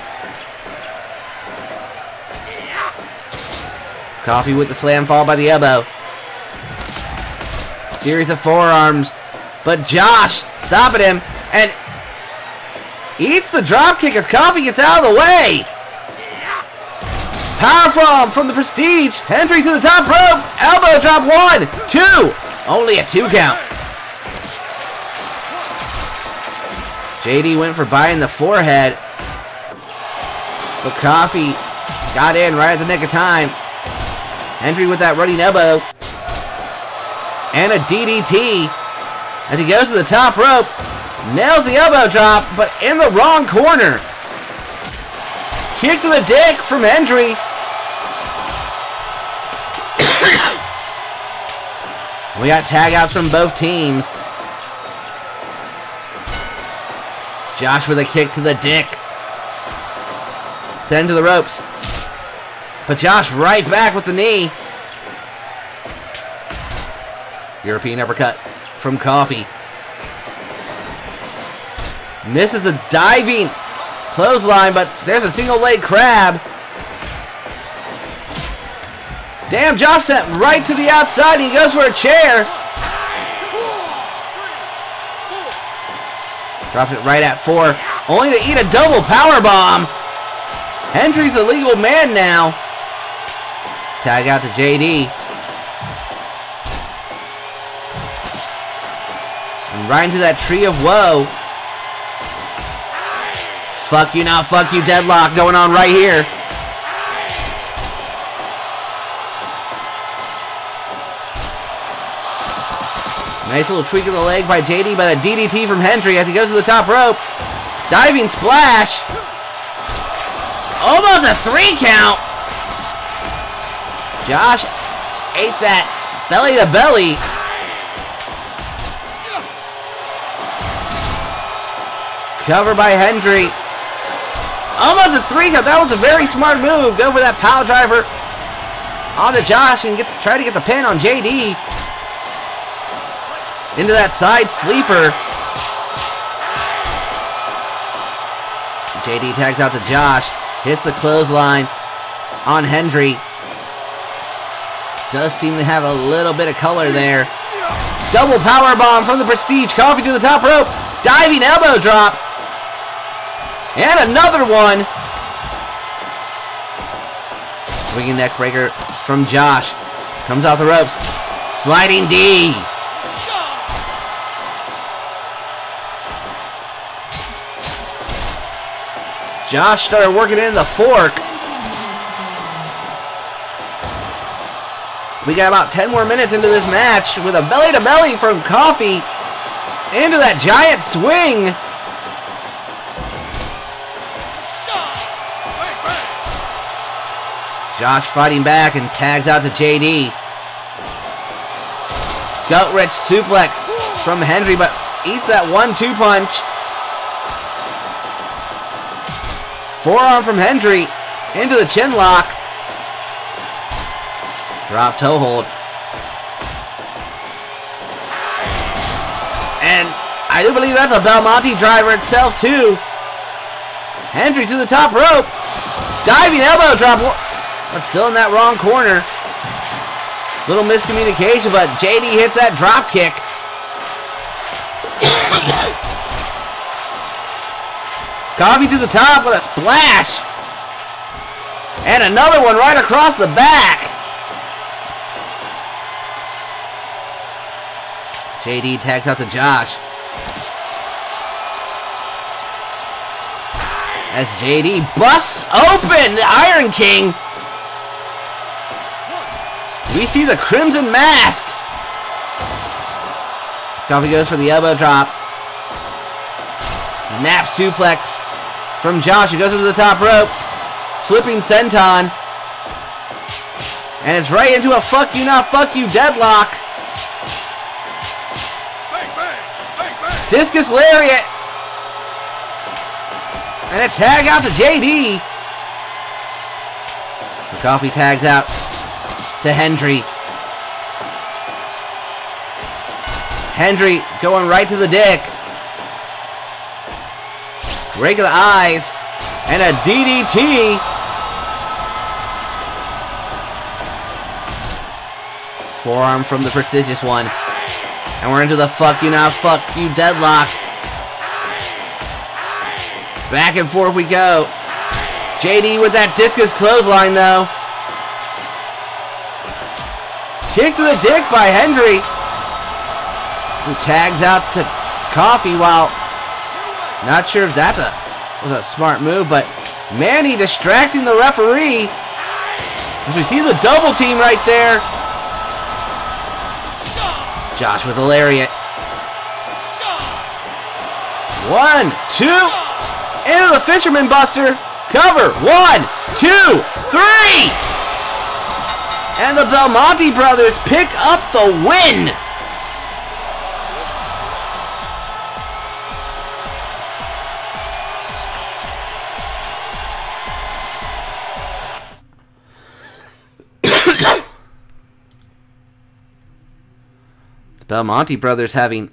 Coffey with the slam fall by the elbow. Series of forearms. But Josh stopping him and eats the drop kick as Coffey gets out of the way. Powerbomb from the Prestige. Hendry to the top rope. Elbow drop. 1, 2. Only a 2 count. JD went for biting the forehead. But Coffee got in right at the nick of time. Hendry with that running elbow. And a DDT. As he goes to the top rope. Nails the elbow drop, but in the wrong corner. Kick to the dick from Hendry. We got tag outs from both teams. Josh with a kick to the dick. Send to the ropes. But Josh right back with the knee. European uppercut from Coffee. Misses the diving clothesline, but there's a single leg crab. Damn, Josh sent right to the outside. He goes for a chair. Drops it right at 4. Only to eat a double power bomb. Hendry's a legal man now. Tag out to JD. And right into that tree of woe. Fuck you, not fuck you deadlock going on right here. Nice little tweak of the leg by JD, but a DDT from Hendry as he goes to the top rope. Diving splash. Almost a 3 count. Josh ate that belly to belly. Cover by Hendry. Almost a 3 count. That was a very smart move. Go for that power driver onto Josh and try to get the pin on JD. Into that side sleeper. JD tags out to Josh. Hits the clothesline on Hendry. Does seem to have a little bit of color there. Double power bomb from the Prestige. Coffee to the top rope. Diving elbow drop. And another one. Swinging neck breaker from Josh. Comes off the ropes. Sliding D. Josh started working in the fork. We got about 10 more minutes into this match with a belly-to-belly from Coffee into that giant swing. Josh fighting back and tags out to JD. Gut-wrench suplex from Hendry, but eats that 1-2 punch. Forearm from Hendry into the chin lock. Drop toe hold. And I do believe that's a Belmonte driver itself too. Hendry to the top rope. Diving elbow drop. But still in that wrong corner. Little miscommunication, but JD hits that drop kick. Coffee to the top with a splash. And another one right across the back. JD tags out to Josh. As JD busts open the Iron King. We see the Crimson Mask. Coffee goes for the elbow drop. Snap suplex from Josh. He goes into the top rope. Flipping senton. And it's right into a fuck you, not fuck you deadlock. Discus lariat. And a tag out to JD. Coffee tags out to Hendry. Hendry going right to the dick. Rake of the eyes. And a DDT. Forearm from the prestigious one. And we're into the fuck you now, fuck you deadlock. Back and forth we go. JD with that discus clothesline, though. Kick to the dick by Hendry. Who tags out to Coffee while... Not sure if that was a smart move, but Manny distracting the referee. As we see the double team right there. Josh with a lariat. 1, 2. Into the Fisherman Buster. Cover. 1, 2, 3. And the Belmonte brothers pick up the win. The Belmonte brothers having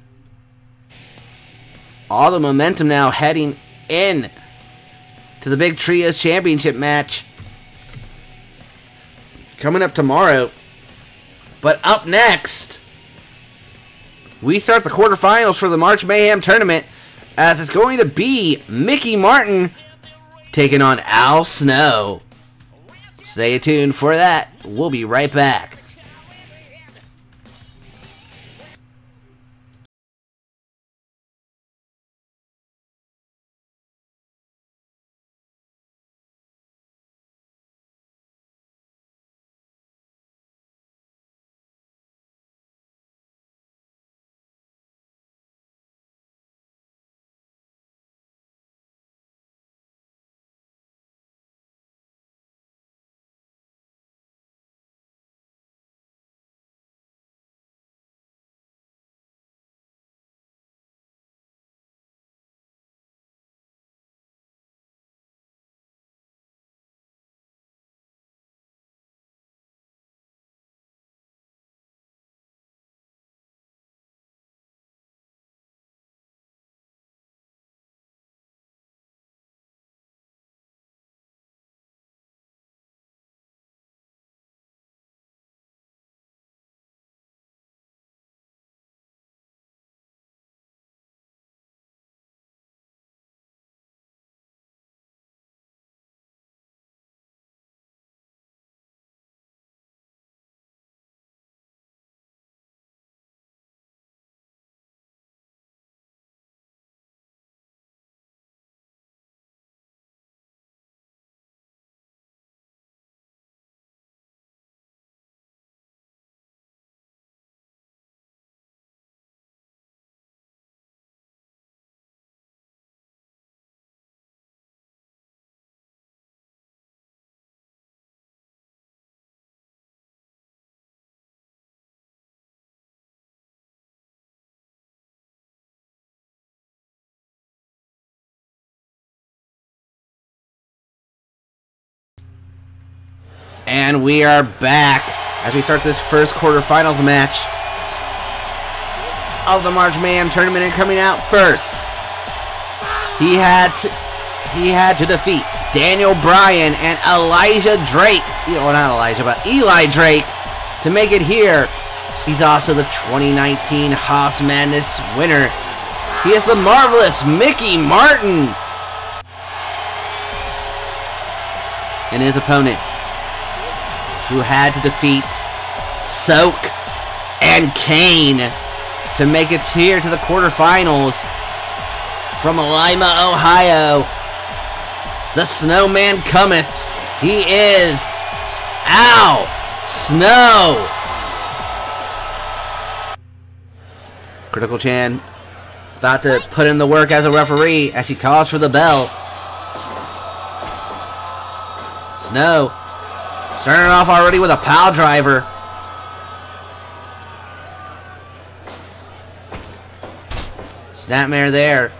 all the momentum now heading in to the big Trios Championship match coming up tomorrow. But up next, we start the quarterfinals for the March Mayhem tournament, as it's going to be Mickey Martin taking on Al Snow. Stay tuned for that. We'll be right back. And we are back as we start this first quarterfinals match of the March Mayhem tournament. And coming out first, he had to defeat Daniel Bryan and Elijah Drake. Well, not Elijah, but Eli Drake to make it here. He's also the 2019 Haas Madness winner. He is the marvelous Mickey Martin. And his opponent, who had to defeat Soak and Kane to make it here to the quarterfinals. From Lima, Ohio, the Snowman cometh. He is Al Snow. Critical Chan about to put in the work as a referee as she calls for the bell. Snow starting off already with a pile driver. Snapmare there.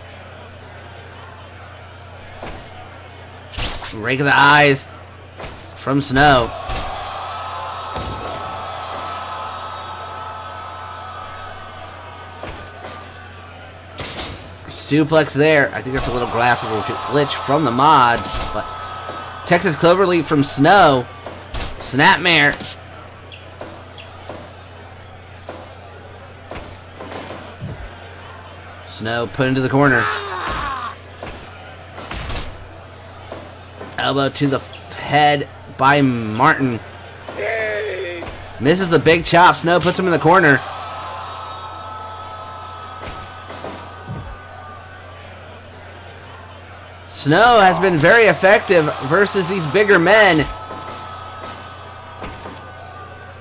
Rake of the eyes from Snow. Suplex there. I think that's a little graphical glitch from the mods, but Texas Cloverleaf from Snow. Snapmare. Snow put into the corner. Elbow to the head by Martin. Misses the big chop. Snow puts him in the corner. Snow has been very effective versus these bigger men.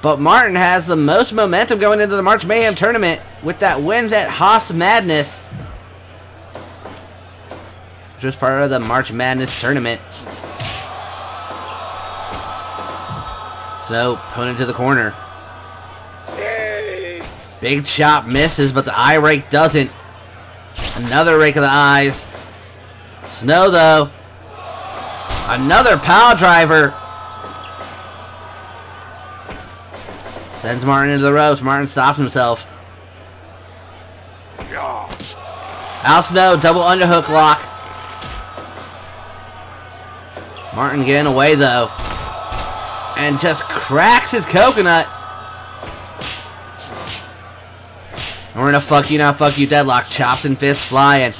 But Martin has the most momentum going into the March Mayhem tournament with that win at Haas Madness, which was part of the March Madness tournament. Snow put into the corner. Big chop misses, but the eye rake doesn't. Another rake of the eyes. Snow, though. Another power driver. Sends Martin into the ropes. Martin stops himself. Al Snow, double underhook lock. Martin getting away, though. And just cracks his coconut. And we're in a fuck you, not fuck you deadlock. Chops and fists flying.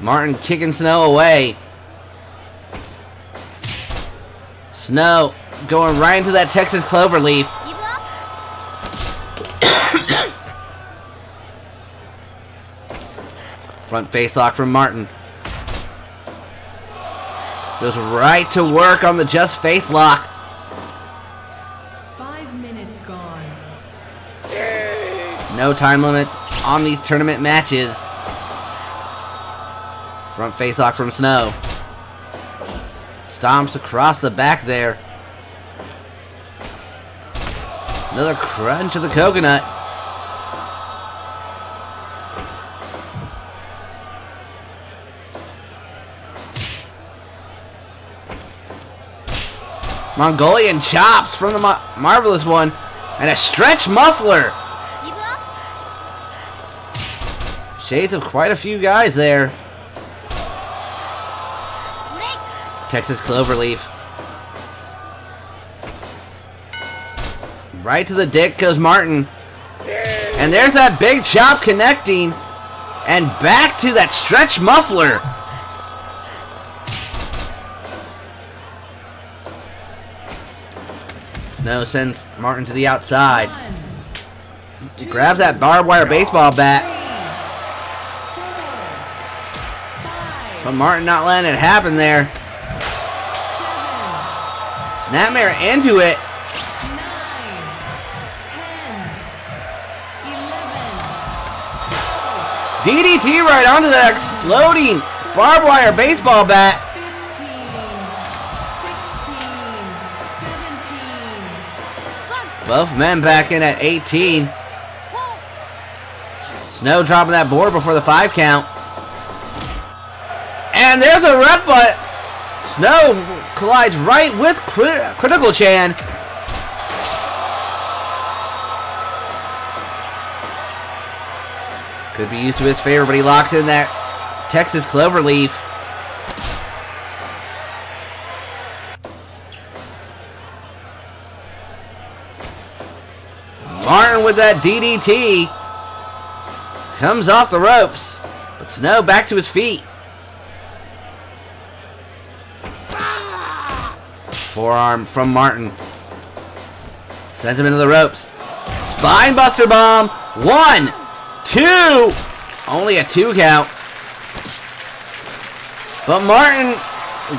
Martin kicking Snow away. Snow going right into that Texas Cloverleaf. Front face lock from Martin. Goes right to work on the just face lock. 5 minutes gone. No time limits on these tournament matches. Front face lock from Snow. Stomps across the back there. Another crunch of the coconut. Mongolian chops from the Marvelous One. And a stretch muffler. Shades of quite a few guys there. Texas Cloverleaf. Right to the dick goes Martin. And there's that big chop connecting. And back to that stretch muffler. Snow sends Martin to the outside. He grabs that barbed wire baseball bat. But Martin not letting it happen there. Snapmare into it. 9, 10, 11. DDT right onto that exploding barbed wire baseball bat. 15, 16, 17. Both men back in at 18. Snow dropping that board before the 5 count. And there's a ref, but Snow collides right with Critical Chan. Could be used to his favor, but he locks in that Texas Cloverleaf. Martin with that DDT. Comes off the ropes. But Snow back to his feet. Forearm from Martin. Sends him into the ropes. Spinebuster bomb. 1, 2. Only a 2 count. But Martin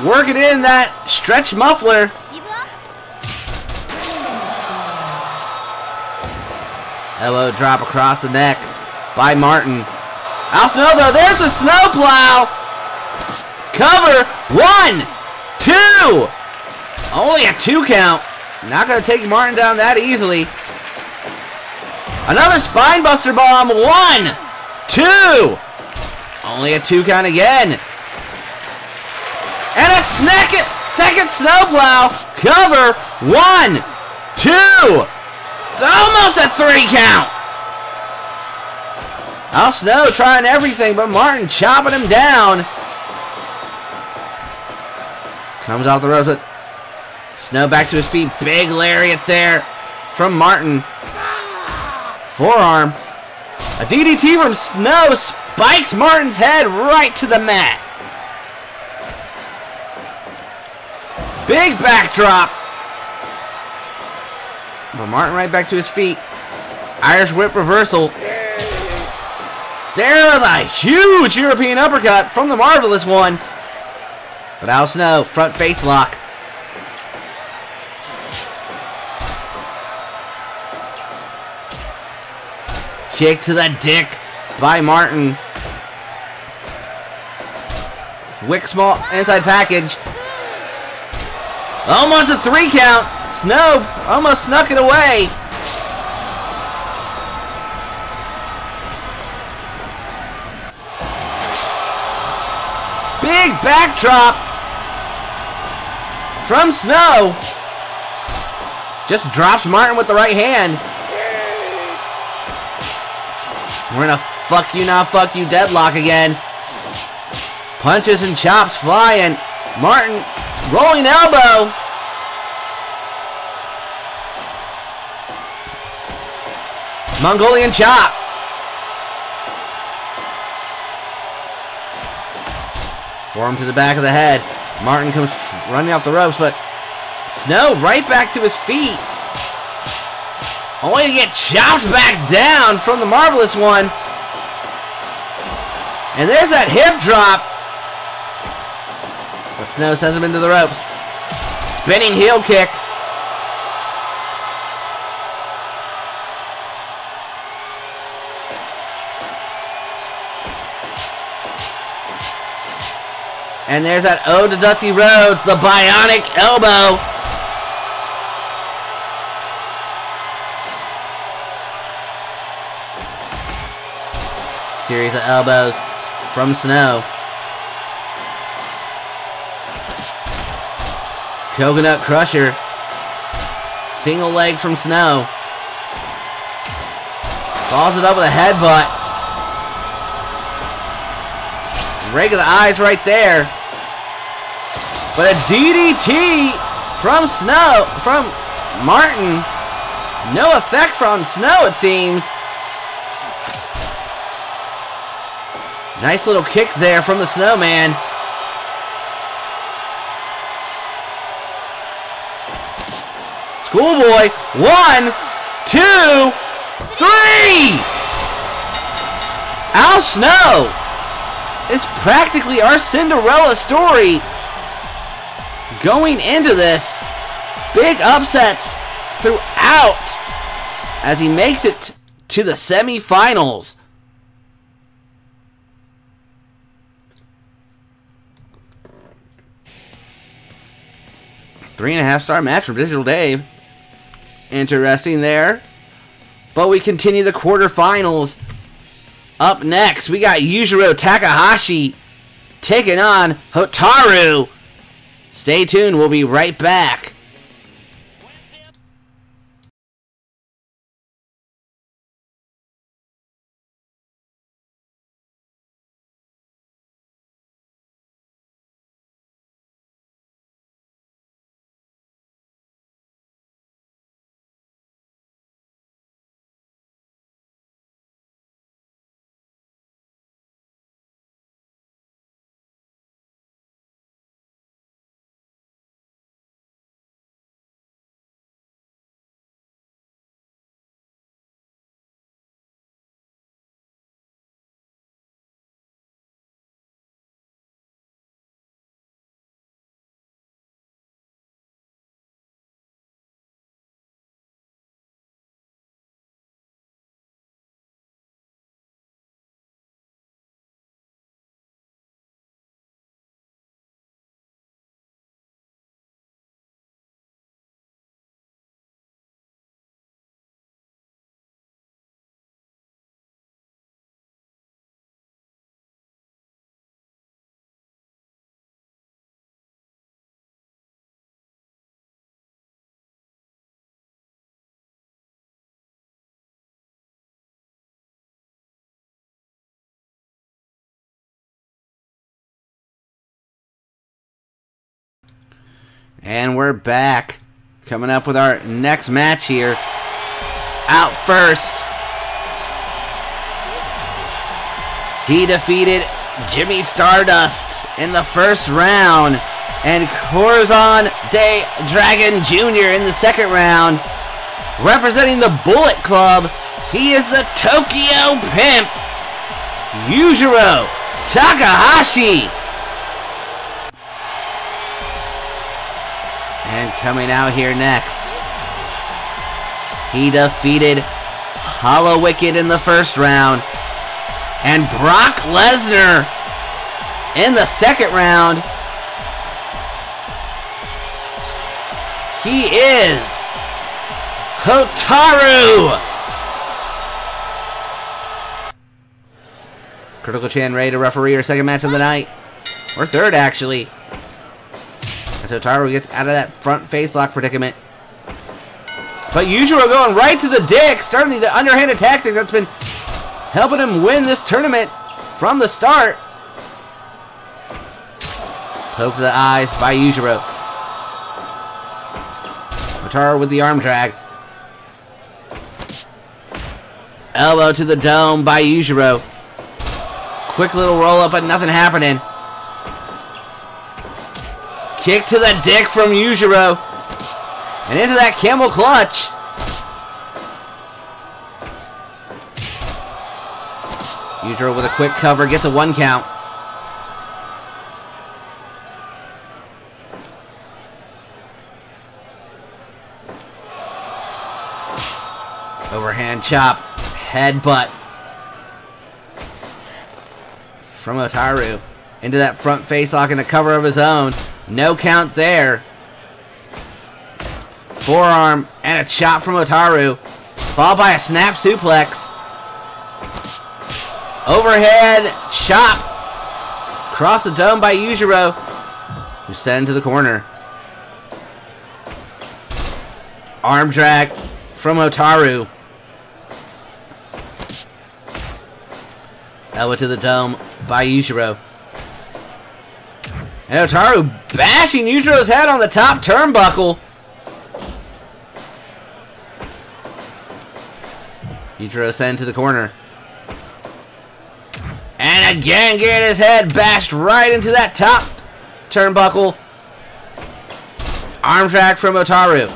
working in that stretch muffler. Elbow drop across the neck by Martin. Al Snow, though, there's a snowplow. Cover. 1, 2. Only a 2 count. Not going to take Martin down that easily. Another spinebuster bomb. 1, 2. Only a 2 count again. And a second snowplow. Cover. 1, 2. It's almost a 3 count. Al Snow trying everything, but Martin chopping him down. Comes off the ropes with Snow back to his feet. Big lariat there from Martin. Forearm. A DDT from Snow spikes Martin's head right to the mat. Big backdrop. But Martin right back to his feet. Irish whip reversal. There's a huge European uppercut from the Marvelous One. But Al Snow, front face lock. Kick to the dick by Martin. Wick small inside package. Almost a 3 count. Snow almost snuck it away. Big backdrop from Snow. Just drops Martin with the right hand. We're in a fuck you, not fuck you deadlock again. Punches and chops flying. Martin rolling elbow. Mongolian chop. Forearm to the back of the head. Martin comes running off the ropes, but Snow right back to his feet. Only to get chopped back down from the Marvelous One. And there's that hip drop. But Snow sends him into the ropes. Spinning heel kick. And there's that ode to Dusty Rhodes, the bionic elbow. Series of elbows from Snow. Coconut Crusher. Single leg from Snow. Follows it up with a headbutt. Rake of the eyes right there. But a DDT from Snow, from Martin. No effect from Snow, it seems. Nice little kick there from the Snowman. Schoolboy. 1, 2, 3. Al Snow is practically our Cinderella story going into this. Big upsets throughout as he makes it to the semifinals. Three-and-a-half-star match from Digital Dave. Interesting there. But we continue the quarterfinals. Up next, we got Yujiro Takahashi taking on Hotaru. Stay tuned, we'll be right back. And we're back. Coming up with our next match here. Out first. He defeated Jimmy Stardust in the first round, and Corazon de Dragon Jr. in the second round. Representing the Bullet Club, he is the Tokyo Pimp, Yujiro Takahashi. And coming out here next, he defeated Hollow Wicked in the first round, and Brock Lesnar in the second round. He is Hotaru. Critical Chan ready to referee our second match of the night. Or third, actually. As Hotaru gets out of that front face lock predicament. But Yujiro going right to the dick, starting the underhanded tactic that's been helping him win this tournament from the start. Poke to the eyes by Yujiro. Hotaru with the arm drag. Elbow to the dome by Yujiro. Quick little roll up, but nothing happening. Kick to the dick from Yujiro. And into that camel clutch. Yujiro with a quick cover, gets a 1 count. Overhand chop, headbutt from Hotaru. Into that front face lock and a cover of his own. No count there. Forearm and a chop from Hotaru. Followed by a snap suplex. Overhead chop. Across the dome by Yujiro, who's sent into the corner. Arm drag from Hotaru. Elbow to the dome by Yujiro. And Hotaru bashing Yujiro's head on the top turnbuckle. Yujiro sent to the corner. And again getting his head bashed right into that top turnbuckle. Arm drag from Hotaru.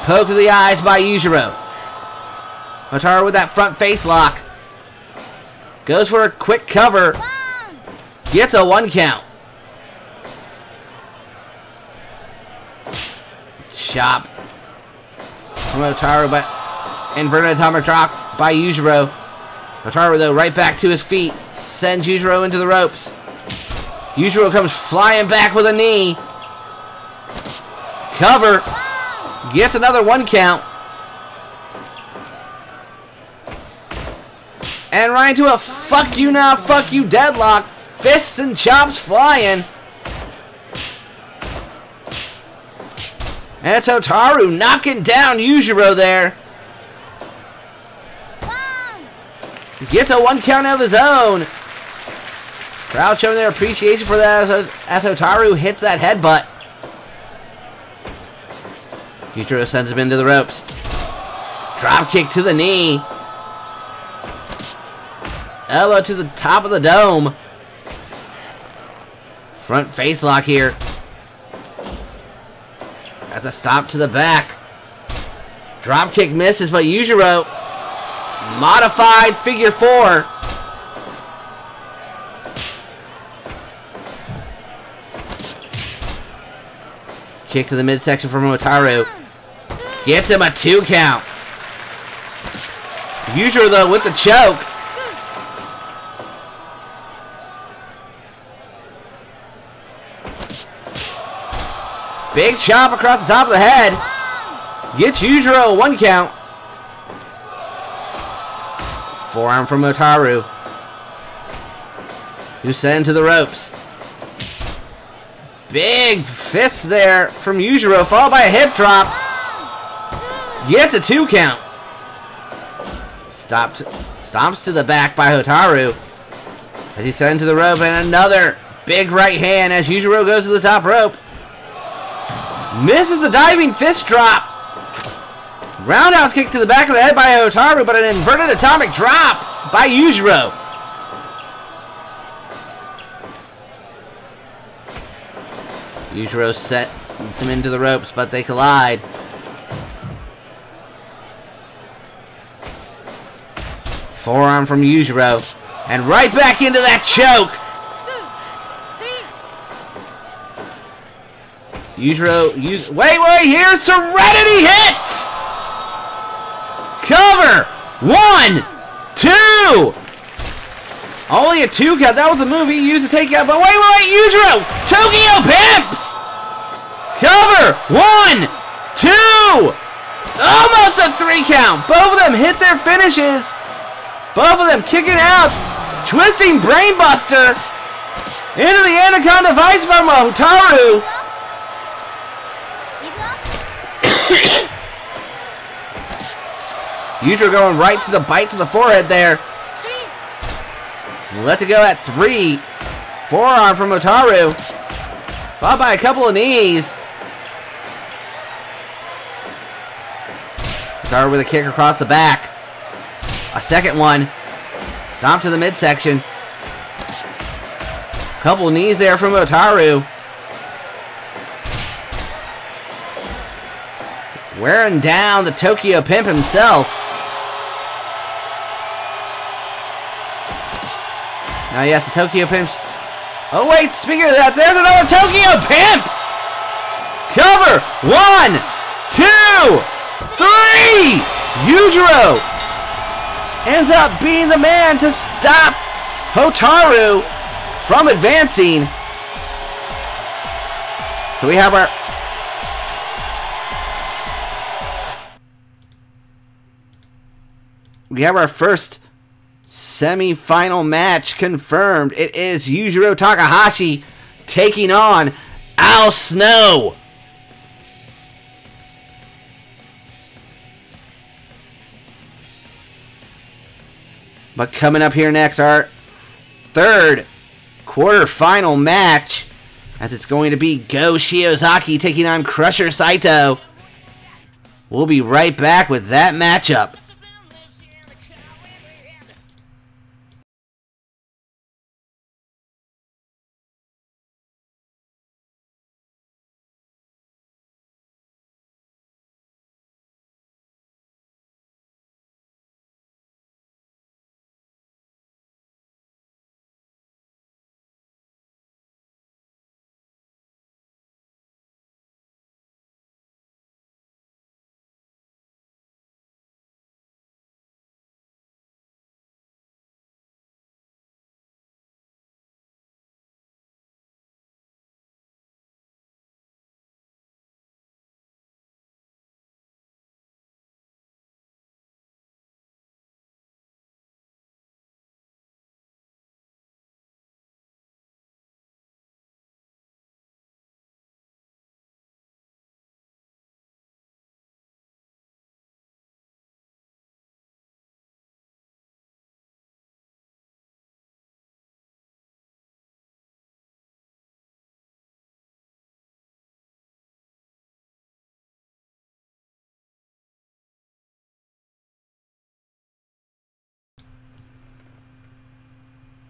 Poke to the eyes by Yujiro. Hotaru with that front face lock. Goes for a quick cover. Gets a 1 count. Chop from Hotaru, but inverted atomic drop by Yujiro. Hotaru, though, right back to his feet. Sends Yujiro into the ropes. Yujiro comes flying back with a knee. Cover. Gets another 1 count. And right into a fuck you now, fuck you deadlock. Fists and chops flying. And it's Hotaru knocking down Yujiro there. Gets a 1 count of his own. Crowd showing their appreciation for that as Hotaru hits that headbutt. Yujiro sends him into the ropes. Drop kick to the knee. Elbow to the top of the dome. Front face lock here. As a stop to the back. Drop kick misses, but Yujiro modified figure 4. Kick to the midsection from Hotaru. Gets him a 2 count. Yujiro, though, with the choke. Big chop across the top of the head. Gets Yujiro a 1 count. Forearm from Hotaru, who's sent into the ropes. Big fists there from Yujiro, followed by a hip drop. Gets a 2 count. Stomps to the back by Hotaru as he's sent into the rope, and another big right hand as Yujiro goes to the top rope. Misses the diving fist drop. Roundhouse kick to the back of the head by Hotaru, but an inverted atomic drop by Yujiro. Yujiro sets him into the ropes, but they collide. Forearm from Yujiro. And right back into that choke. 2, 3. Yujiro, wait, here's Serenity hits! Cover! 1, 2! Only a 2 count. That was the move he used to take out. But wait, Yujiro! Tokyo Pimps! Cover! 1, 2! Almost a 3 count. Both of them hit their finishes. Both of them kicking out. Twisting Brainbuster into the Anaconda Vice from Hotaru. Yujiro going right to the bite to the forehead there. 3. Let it go at 3. Forearm from Hotaru. Followed by a couple of knees. Hotaru with a kick across the back. A second one. Stomp to the midsection. Couple knees there from Hotaru. Wearing down the Tokyo Pimp himself. Now yes, the Tokyo Pimp's... Oh wait, speaking of that, there's another Tokyo Pimp! Cover! 1, 2, 3! Yujiro ends up being the man to stop Hotaru from advancing. So we have our first semi-final match confirmed. It is Yujiro Takahashi taking on Al Snow. But coming up here next, our third quarterfinal match, as it's going to be Go Shiozaki taking on Crusher Saito. We'll be right back with that matchup.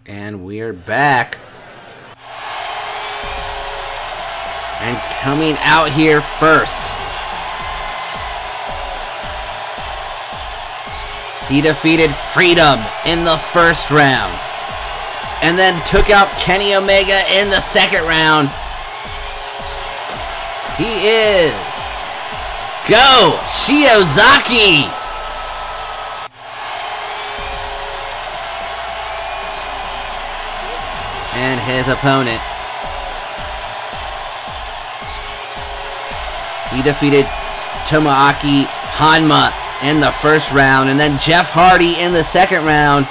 And we're back. And coming out here first, he defeated Freedom in the first round. And then took out Kenny Omega in the second round. He is Go Shiozaki. And his opponent, he defeated Tomoaki Hanma in the first round, and then Jeff Hardy in the second round.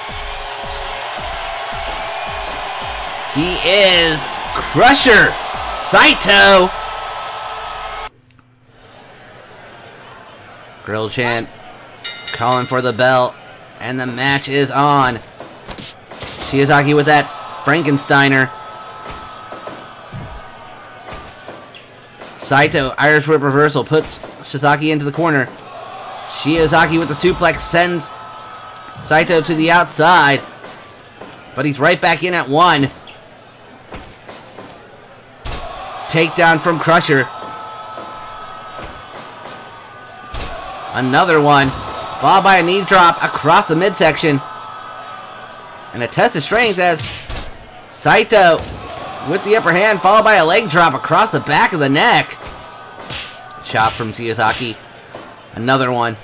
He is Crusher Saito. Grill chant calling for the belt, and the match is on. Shiozaki with that Frankensteiner. Saito, Irish Whip reversal, puts Shiozaki into the corner. Shiozaki with the suplex sends Saito to the outside. But he's right back in at 1. Takedown from Crusher. Another one. Followed by a knee drop across the midsection. And a test of strength as Saito with the upper hand, followed by a leg drop across the back of the neck. Chop from Shiozaki. Another one.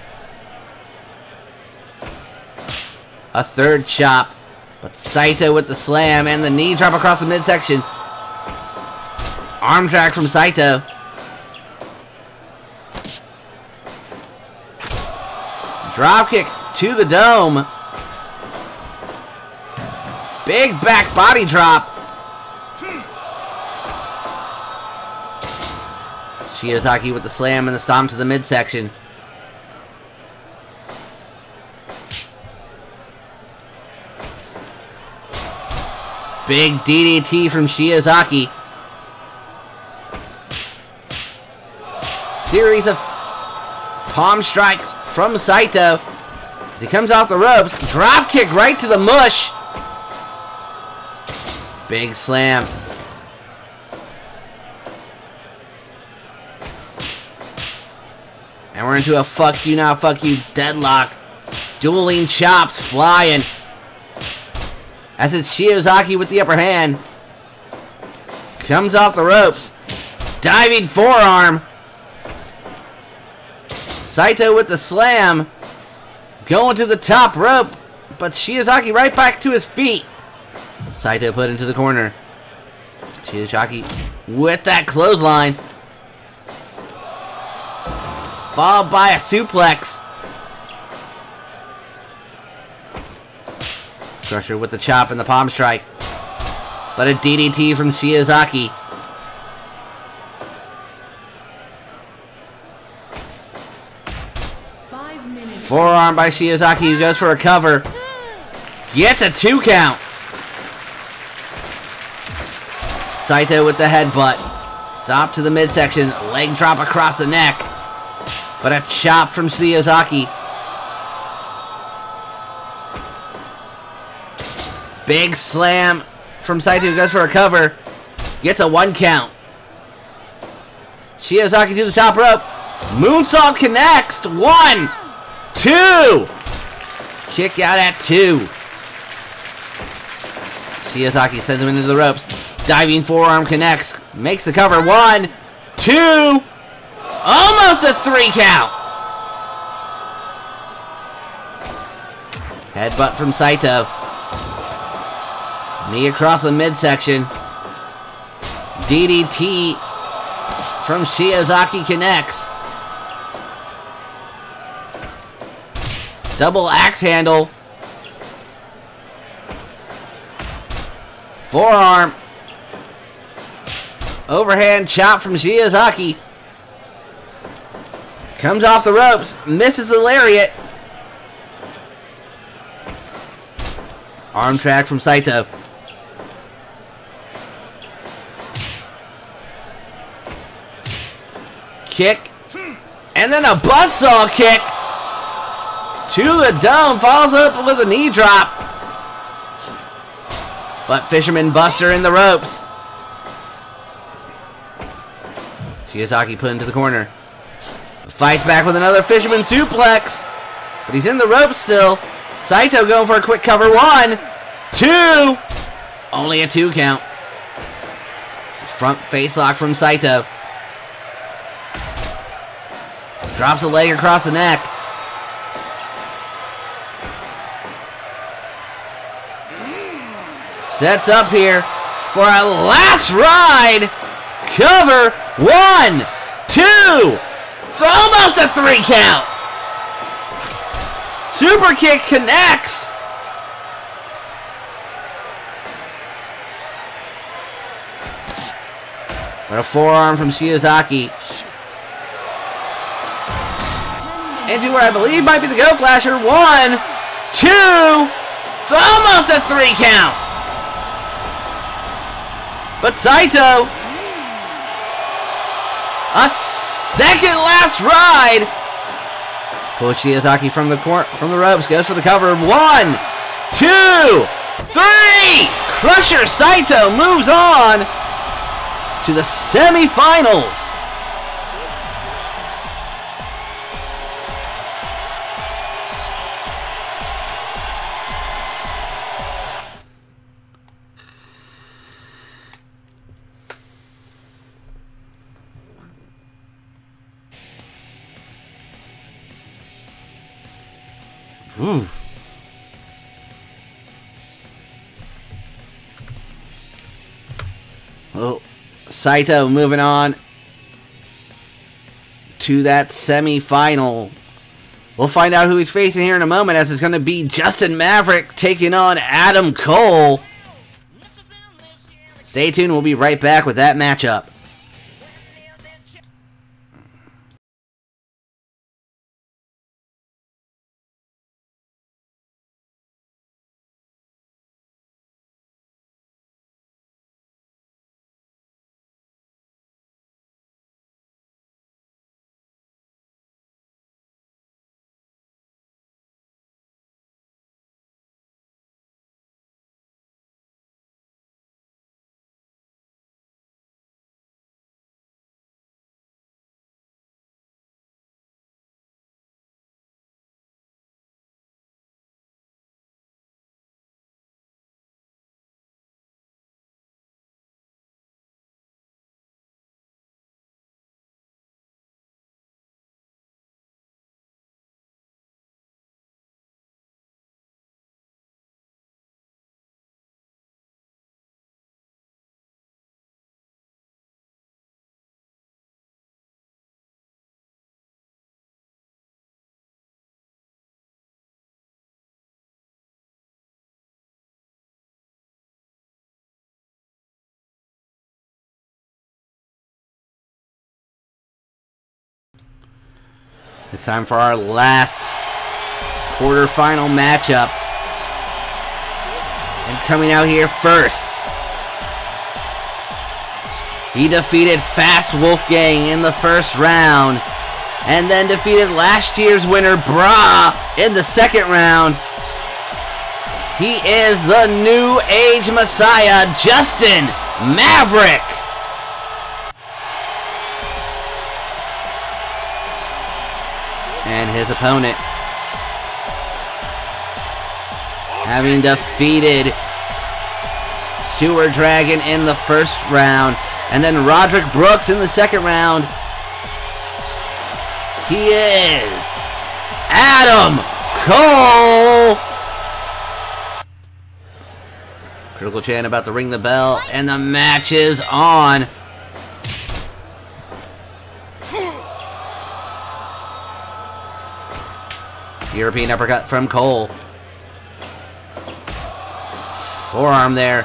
A third chop. But Saito with the slam and the knee drop across the midsection. Arm drag from Saito. Drop kick to the dome. Big back body drop. Shiozaki with the slam and the stomp to the midsection. Big DDT from Shiozaki. Series of palm strikes from Saito. He comes off the ropes. Drop kick right to the mush. Big slam. And we're into a fuck you now, fuck you deadlock. Dueling chops flying. As it's Shiozaki with the upper hand. Comes off the ropes. Diving forearm. Saito with the slam. Going to the top rope. But Shiozaki right back to his feet. Saito put into the corner. Shiozaki with that clothesline. Followed by a suplex. Crusher with the chop and the palm strike. But a DDT from Shiozaki. Forearm by Shiozaki, who goes for a cover. Gets a 2 count. Saito with the headbutt. Stop to the midsection. Leg drop across the neck. But a chop from Shiozaki. Big slam from Saito, who goes for a cover. Gets a 1 count. Shiozaki to the top rope. Moonsault connects. 1, 2. Kick out at 2. Shiozaki sends him into the ropes. Diving forearm connects. Makes the cover. 1, 2. Almost a 3 count. Headbutt from Saito. Knee across the midsection. DDT from Shiozaki connects. Double axe handle. Forearm. Overhand chop from Shiozaki. Comes off the ropes. Misses the lariat. Arm drag from Saito. Kick. And then a buzzsaw kick. To the dome. Follows up with a knee drop. But Fisherman Buster in the ropes. Shiozaki put into the corner. Fights back with another Fisherman suplex. But he's in the ropes still. Saito going for a quick cover. 1, 2. Only a 2 count. Front face lock from Saito. Drops a leg across the neck. Sets up here for a last ride. Cover. 1, 2. It's almost a 3 count. Super kick connects. And a forearm from Shiozaki. Into where I believe might be the Go Flasher. 1, 2. It's almost a 3 count. But Saito, a second last ride. Koshiyazaki from the ropes goes for the cover. 1, 2, 3. Crusher Saito moves on to the semifinals. Ooh. Well, Saito moving on to that semi-final. We'll find out who he's facing here in a moment, as it's going to be Justin Maverick taking on Adam Cole. Stay tuned. We'll be right back with that matchup. It's time for our last quarterfinal matchup. And coming out here first, he defeated Fast Wolfgang in the first round, and then defeated last year's winner Bra in the second round. He is the New Age Messiah, Justin Maverick. And his opponent, having defeated Sewer Dragon in the first round, and then Roderick Brooks in the second round, he is Adam Cole. Critical chant about to ring the bell, and the match is on. European uppercut from Cole. Forearm there.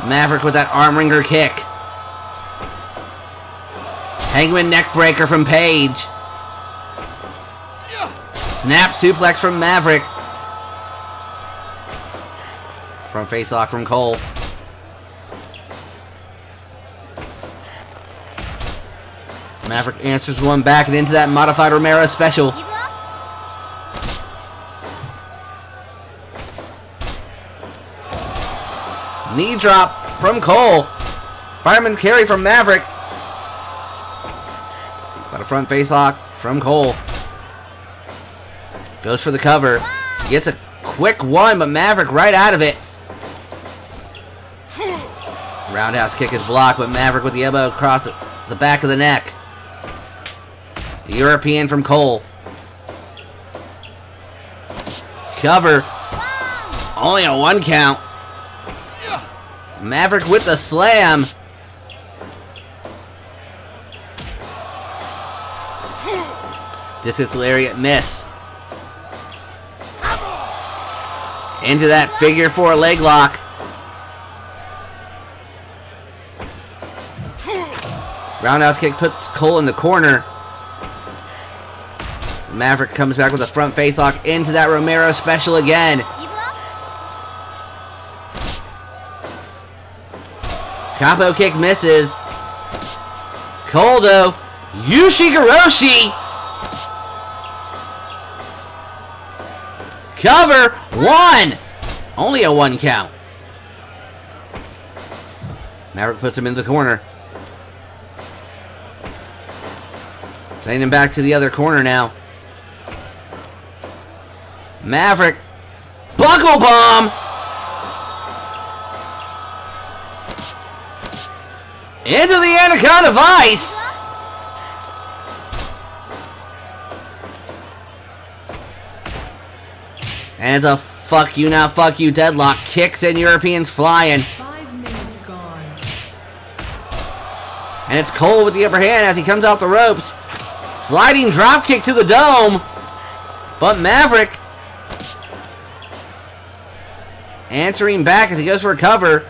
Maverick with that arm wringer kick. Hangman neckbreaker from Page. Snap suplex from Maverick. Front face lock from Cole. Maverick answers one back and into that modified Romero special. Knee drop from Cole. Fireman's carry from Maverick. Got a front face lock from Cole. Goes for the cover. Gets a quick one, but Maverick right out of it. Roundhouse kick is blocked, but Maverick with the elbow across the back of the neck. European from Cole. Cover. Only a 1 count. Maverick with the slam. Discus lariat miss. Into that figure 4 leg lock. Roundhouse kick puts Cole in the corner. Maverick comes back with a front face lock into that Romero special again. Capo kick misses. Cole though. Yushigoroshi. Cover. 1. Only a 1 count. Maverick puts him in the corner. Sending him back to the other corner now. Maverick. Buckle bomb. Into the Anaconda Vice. And it's a fuck you, not fuck you deadlock. Kicks and Europeans flying. 5 minutes gone. And it's Cole with the upper hand as he comes off the ropes. Sliding drop kick to the dome. But Maverick answering back as he goes for a cover.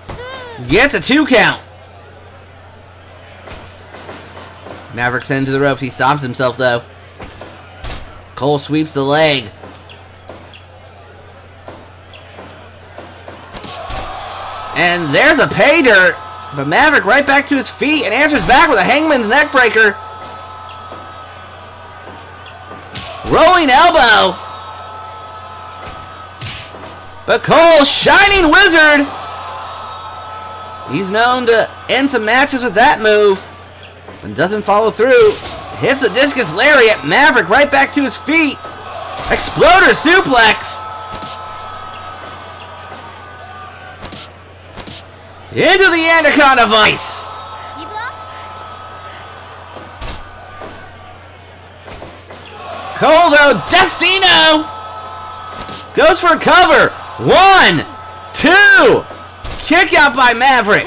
1, 2. Gets a 2 count. Maverick sent to the ropes. He stops himself though. Cole sweeps the leg. And there's a pay dirt. But Maverick right back to his feet and answers back with a hangman's neck breaker. Rolling elbow. But Cole, shining wizard. He's known to end some matches with that move. But doesn't follow through. Hits the discus lariat. Maverick right back to his feet. Exploder suplex. Into the Anaconda Vice. Give up. Cole though, Destino goes for a cover. 1, 2. Kick out by Maverick.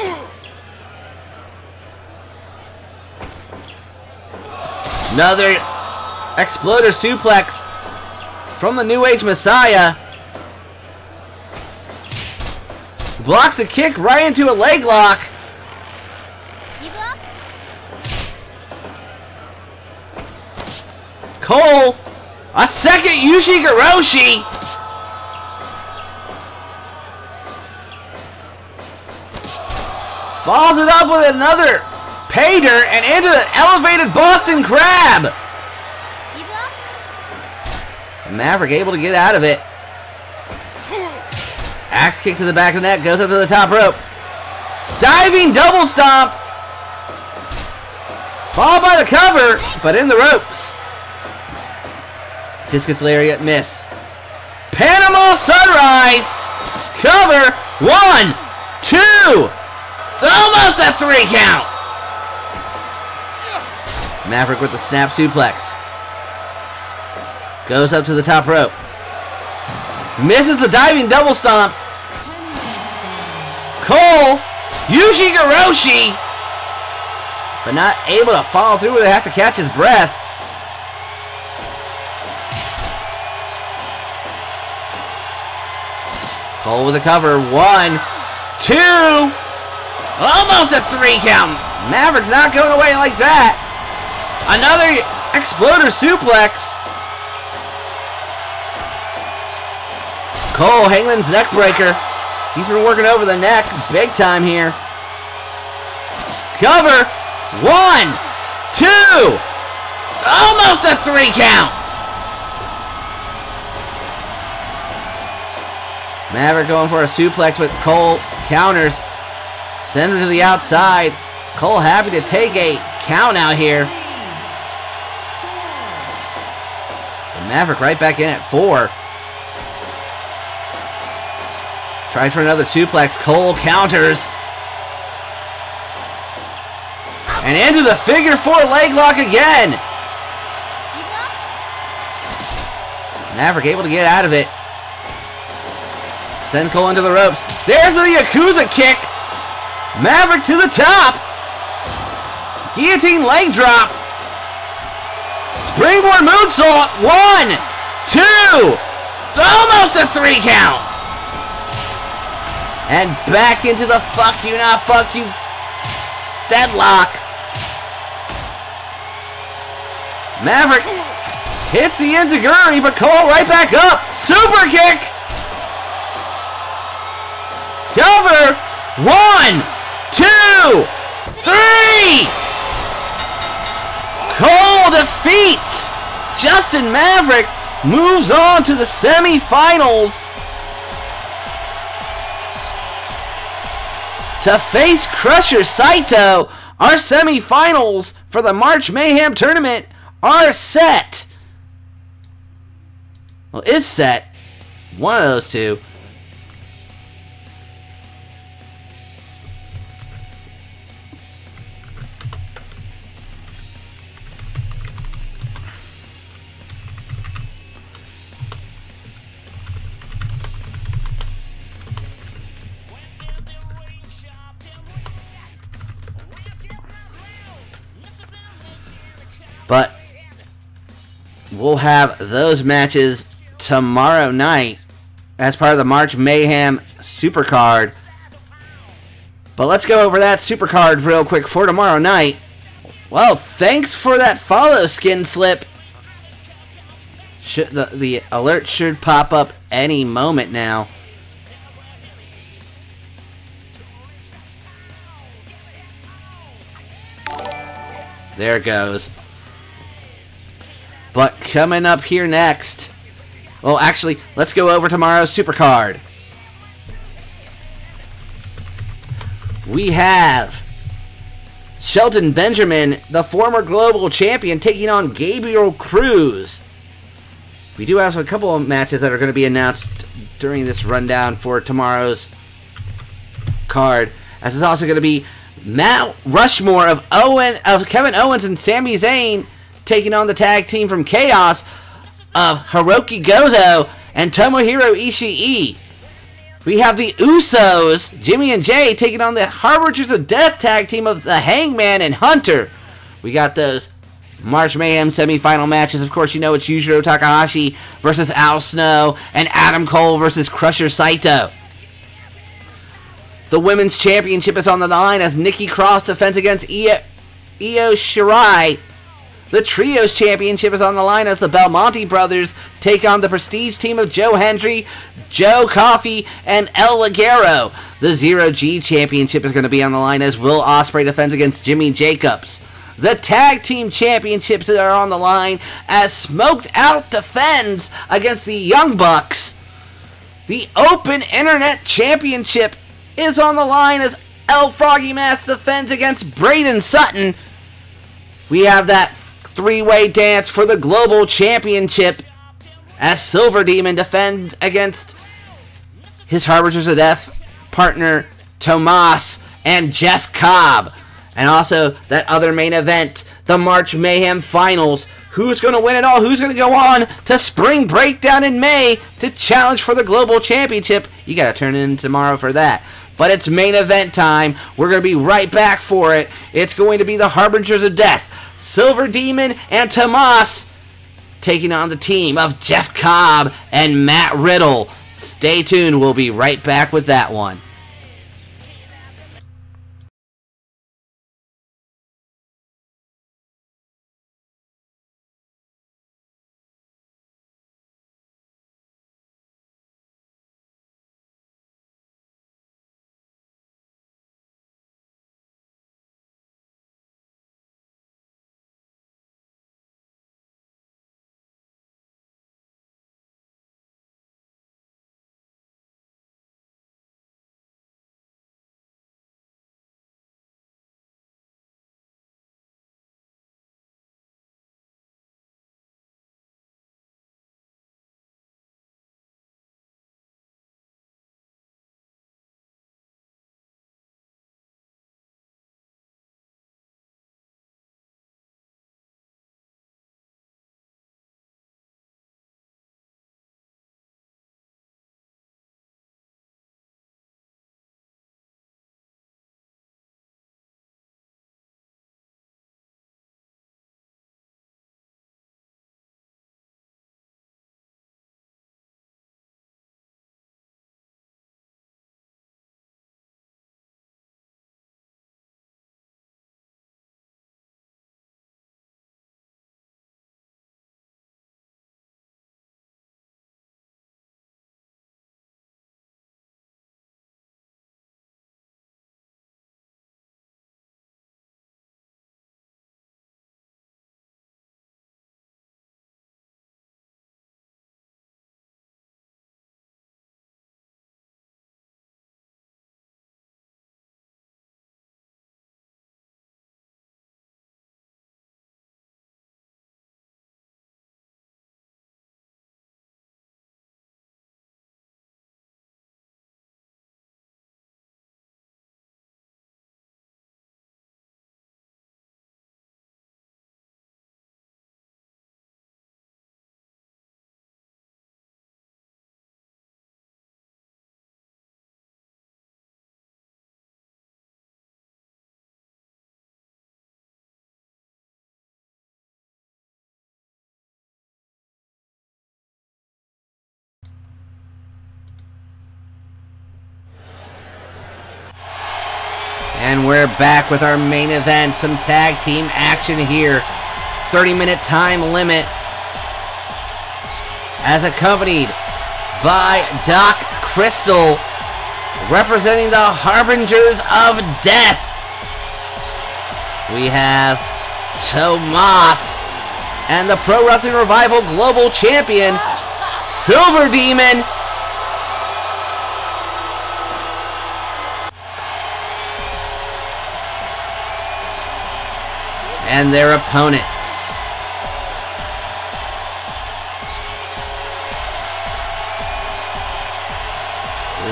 Another exploder suplex from the New Age Messiah. Blocks a kick right into a leg lock. Give up. Cole, a second Ushigoroshi. Follows it up with another pay dirt and into an elevated Boston Crab. Give up. Maverick able to get out of it. Axe kick to the back of the neck, goes up to the top rope. Diving double stomp. Followed by the cover, but in the ropes. Discus lariat miss. Panama Sunrise. Cover. 1, 2. It's almost a 3 count. Maverick with the snap suplex. Goes up to the top rope. Misses the diving double stomp. Cole, Ushigoroshi, but not able to follow through with it. Has to catch his breath. Cole with a cover. 1, 2. Almost a 3 count. Maverick's not going away like that. Another exploder suplex. Cole, Hangman's neck breaker. He's been working over the neck big time here. Cover. 1, 2. It's almost a 3 count. Maverick going for a suplex, but Cole counters. Sends him to the outside. Cole happy to take a count out here. And Maverick right back in at 4. Tries for another suplex. Cole counters. And into the figure 4 leg lock again. Maverick able to get out of it. Send Cole into the ropes. There's the Yakuza kick. Maverick to the top. Guillotine leg drop. Springboard moonsault. 1, 2. It's almost a 3 count. And back into the fuck you, not fuck you deadlock. Maverick hits the enziguri, but Cole right back up. Super kick. Cover. 1, 2, 3. Cole defeats Justin Maverick moves on to the semifinals to face Crusher Saito. Our semifinals for the March Mayhem tournament are set. Well, is set. One of those two. But we'll have those matches tomorrow night as part of the March Mayhem Supercard. But let's go over that Supercard real quick for tomorrow night. Well, thanks for that follow, Skin Slip. The alert should pop up any moment now. There it goes. But coming up here next... Well, actually, let's go over tomorrow's Supercard. We have Shelton Benjamin, the former global champion, taking on Gabriel Cruz. We do have a couple of matches that are going to be announced during this rundown for tomorrow's card. As it's also going to be Mount Rushmore of Kevin Owens and Sami Zayn taking on the tag team from Chaos of Hiroki Goto and Tomohiro Ishii. We have the Usos, Jimmy and Jay, taking on the Harbingers of Death tag team of the Hangman and Hunter. We got those March Mayhem semifinal matches. Of course, you know it's Yujiro Takahashi versus Al Snow and Adam Cole versus Crusher Saito. The Women's Championship is on the line as Nikki Cross defends against Io Shirai. The Trios Championship is on the line as the Belmonte brothers take on the Prestige team of Joe Hendry, Joe Coffey, and El Ligero. The Zero G Championship is going to be on the line as Will Ospreay defends against Jimmy Jacobs. The Tag Team Championships are on the line as Smoked Out defends against the Young Bucks. The Open Internet Championship is on the line as El Froggy Mask defends against Braden Sutton. We have that three-way dance for the Global Championship as Silver Demon defends against his Harbingers of Death partner Tomas and Jeff Cobb. And also that other main event, the March Mayhem Finals. Who's going to win it all? Who's going to go on to Spring Breakdown in May to challenge for the Global Championship? You got to turn in tomorrow for that. But it's main event time. We're going to be right back for it. It's going to be the Harbingers of Death, Silver Demon and Tomas, taking on the team of Jeff Cobb and Matt Riddle. Stay tuned. We'll be right back with that one. And we're back with our main event. Some tag team action here. 30-minute time limit. As accompanied by Doc Crystal, representing the Harbingers of Death. We have Tomas and the Pro Wrestling Revival Global Champion, Silver Demon. And their opponents.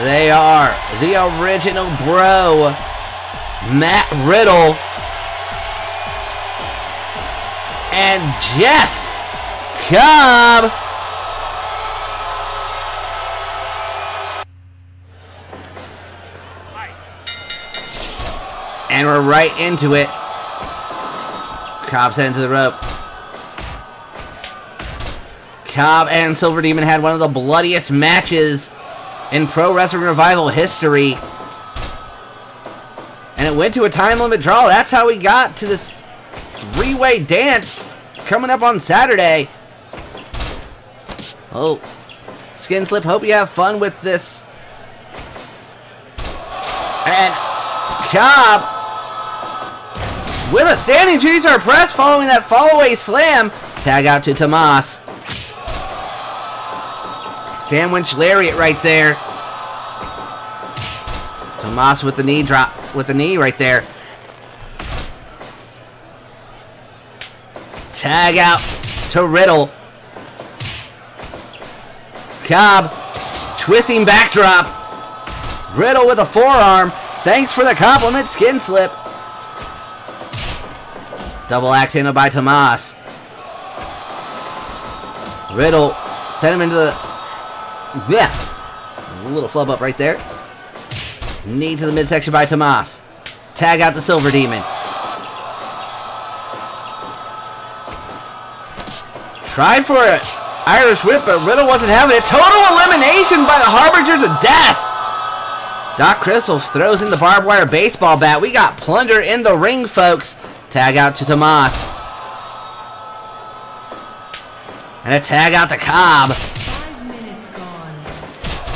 They are the original bro, Matt Riddle, and Jeff Cobb. And we're right into it. Cobb's heading to the rope. Cobb and Silver Demon had one of the bloodiest matches in Pro Wrestling Revival history. And it went to a time limit draw. That's how we got to this three-way dance coming up on Saturday. Oh, Skin Slip, hope you have fun with this. And Cobb with a standing shooting star press following that fall-away slam. Tag out to Tomas. Sandwich lariat right there. Tomas with the knee drop, with the knee right there. Tag out to Riddle. Cobb twisting backdrop. Riddle with a forearm. Thanks for the compliment, Skin Slip. Double axe handled by Tomas. Riddle sent him into the... Yeah. A little flub up right there. Knee to the midsection by Tomas. Tag out the Silver Demon. Tried for an Irish whip, but Riddle wasn't having it. Total elimination by the Harbingers of Death. Doc Crystal throws in the barbed wire baseball bat. We got plunder in the ring, folks. Tag out to Tomas. And a tag out to Cobb. 5 minutes gone.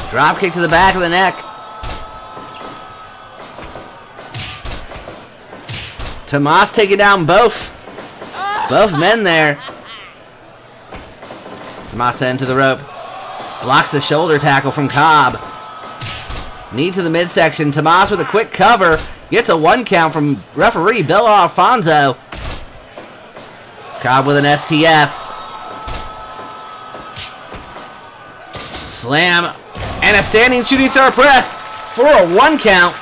Drop kick to the back of the neck. Tomas taking down both men there. Tomas into the rope. Blocks the shoulder tackle from Cobb. Knee to the midsection. Tomas with a quick cover. Gets a 1 count from referee Bill Alfonso. Cobb with an STF. Slam. And a standing shooting star press for a 1 count.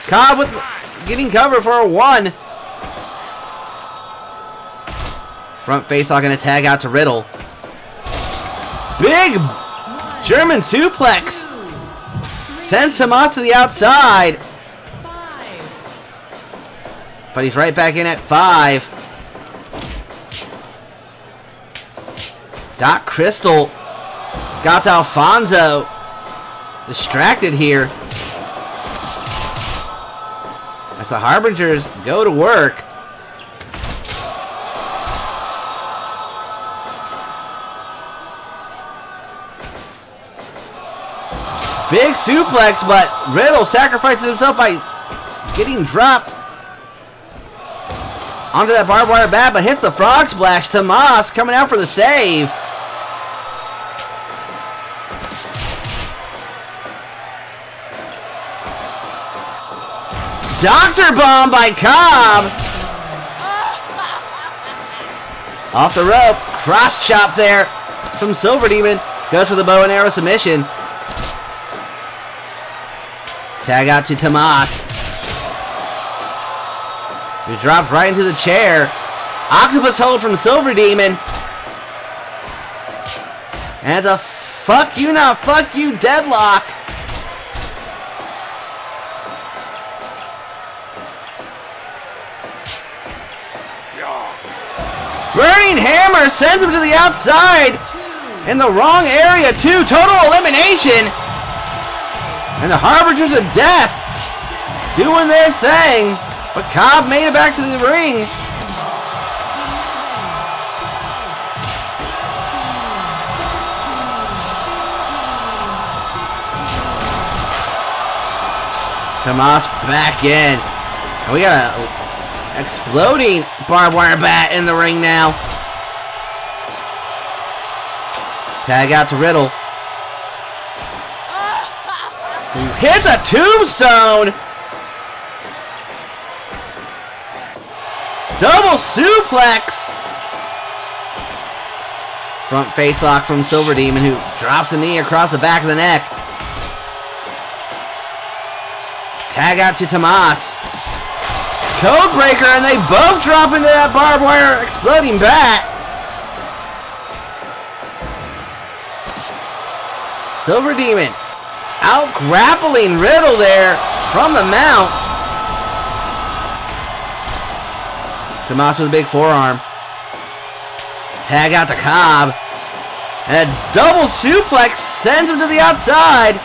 Cobb with getting cover for a 1. Front face lock and a tag out to Riddle. Big German suplex. Sends Tomas to the outside. 5. But he's right back in at 5. Doc Crystal got Alfonso distracted here. As the Harbingers go to work. Big suplex, but Riddle sacrifices himself by getting dropped onto that barbed wire bat, but hits the frog splash. Tomas coming out for the save. Doctor Bomb by Cobb. Off the rope. Cross chop there from Silver Demon. Goes for the bow and arrow submission. Tag out to Tomas. He's dropped right into the chair. Octopus hold from Silver Demon. And a fuck you not fuck you deadlock. Burning Hammer sends him to the outside. In the wrong area too. Total elimination. And the Harbingers of Death doing their thing. But Cobb made it back to the ring. Tomas back in. And we got an exploding barbed wire bat in the ring now. Tag out to Riddle. He hits a tombstone. Double suplex. Front face lock from Silver Demon, who drops a knee across the back of the neck. Tag out to Tomas. Code breaker, and they both drop into that barbed wire exploding bat. Silver Demon out grappling Riddle there from the mount. Tomas with a big forearm. Tag out to Cobb. And a double suplex sends him to the outside.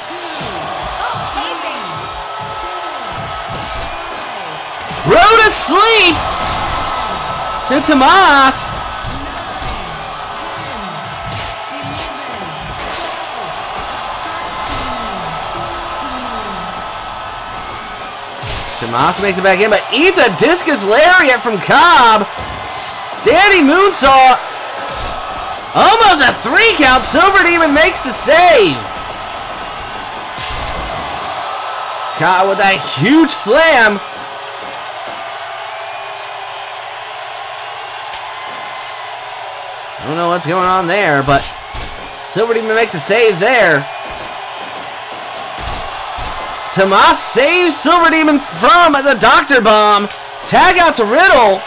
Bro to sleep to Tomas. Tomas makes it back in, but eats a discus lariat from Cobb. Standing moonsault. Almost a 3 count. Silver Demon makes the save. Cobb with a huge slam. I don't know what's going on there, but Silver Demon makes a save there. Tomas saves Silver Demon from the Doctor Bomb. Tag out to Riddle.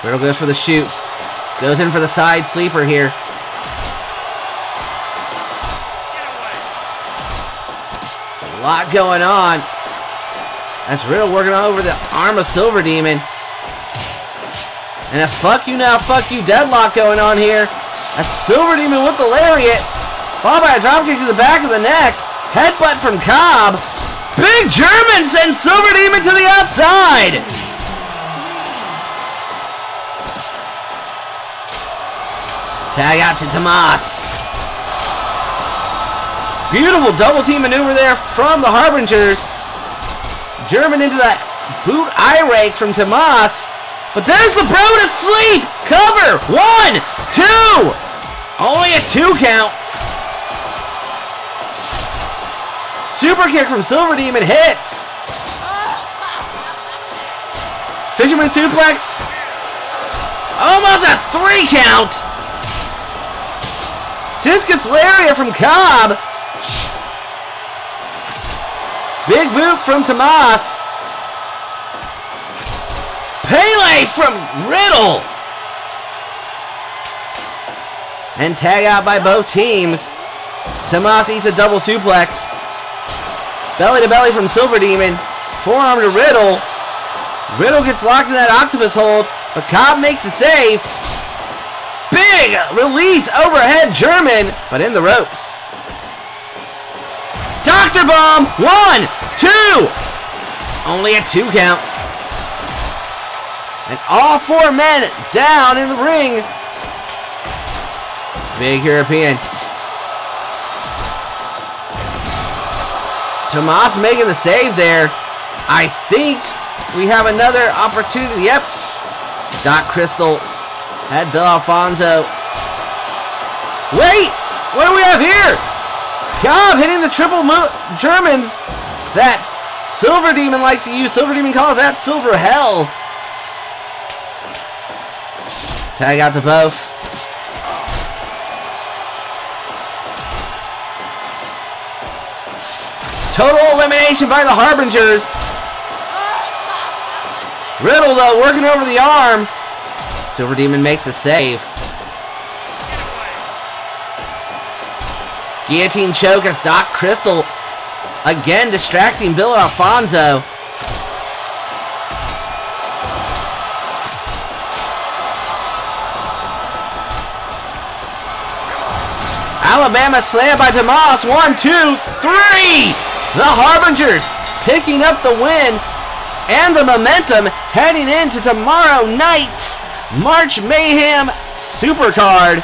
Riddle goes for the shoot. Goes in for the side sleeper here. A lot going on. That's Riddle working over the arm of Silver Demon. And a fuck you now, fuck you deadlock going on here. That's Silver Demon with the lariat. Followed by a dropkick to the back of the neck. Headbutt from Cobb. Big German sends Silver Demon to the outside. Tag out to Tomas. Beautiful double team maneuver there from the Harbingers. German into that boot eye rake from Tomas. But there's the bro to sleep. Cover. 1, 2. Only a 2 count. Super kick from Silver Demon hits. Fisherman suplex. Almost a 3 count. Discus lariat from Cobb. Big boot from Tomas. Pele from Riddle. And tag out by both teams. Tomas eats a double suplex. Belly to belly from Silver Demon. Forearm to Riddle. Riddle gets locked in that octopus hold, but Cobb makes a save. Big release overhead German, but in the ropes. Doctor Bomb. 1, 2. Only a 2 count. And all 4 men down in the ring. Big European. Tomas making the save there. I think we have another opportunity. Yep. Doc Crystal had Bill Alfonso. Wait! What do we have here? Cobb hitting the triple Germans that Silver Demon likes to use. Silver Demon calls that Silver Hell. Tag out to both. Total elimination by the Harbingers. Riddle, though, working over the arm. Silver Demon makes a save. Guillotine choke as Doc Crystal again distracting Bill Alfonso. Alabama slam by Tomas. 1, 2, 3. The Harbingers picking up the win and the momentum heading into tomorrow night's March Mayhem Supercard.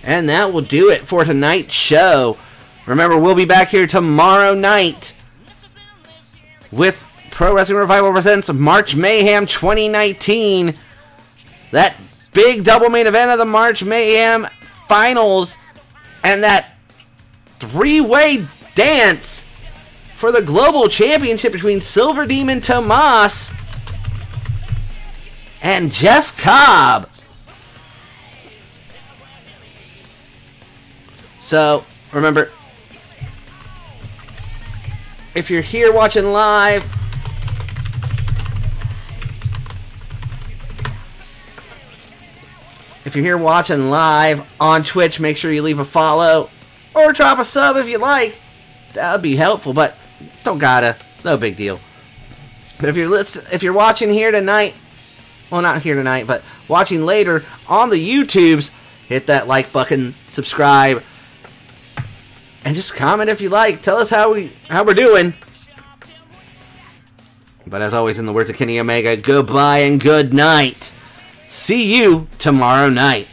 And that will do it for tonight's show. Remember, we'll be back here tomorrow night with Pro Wrestling Revival Presents March Mayhem 2019. That big double main event of the March Mayhem Finals. And that three-way dance for the Global Championship between Silver Demon Tomas and Jeff Cobb. So, remember, if you're here watching live, on Twitch, make sure you leave a follow or drop a sub if you like. That would be helpful, but don't gotta. It's no big deal. But if you're watching here tonight, well, not here tonight, but watching later on the YouTubes, hit that like button, subscribe, and just comment if you like. Tell us how we're doing. But as always, in the words of Kenny Omega, goodbye and good night. See you tomorrow night.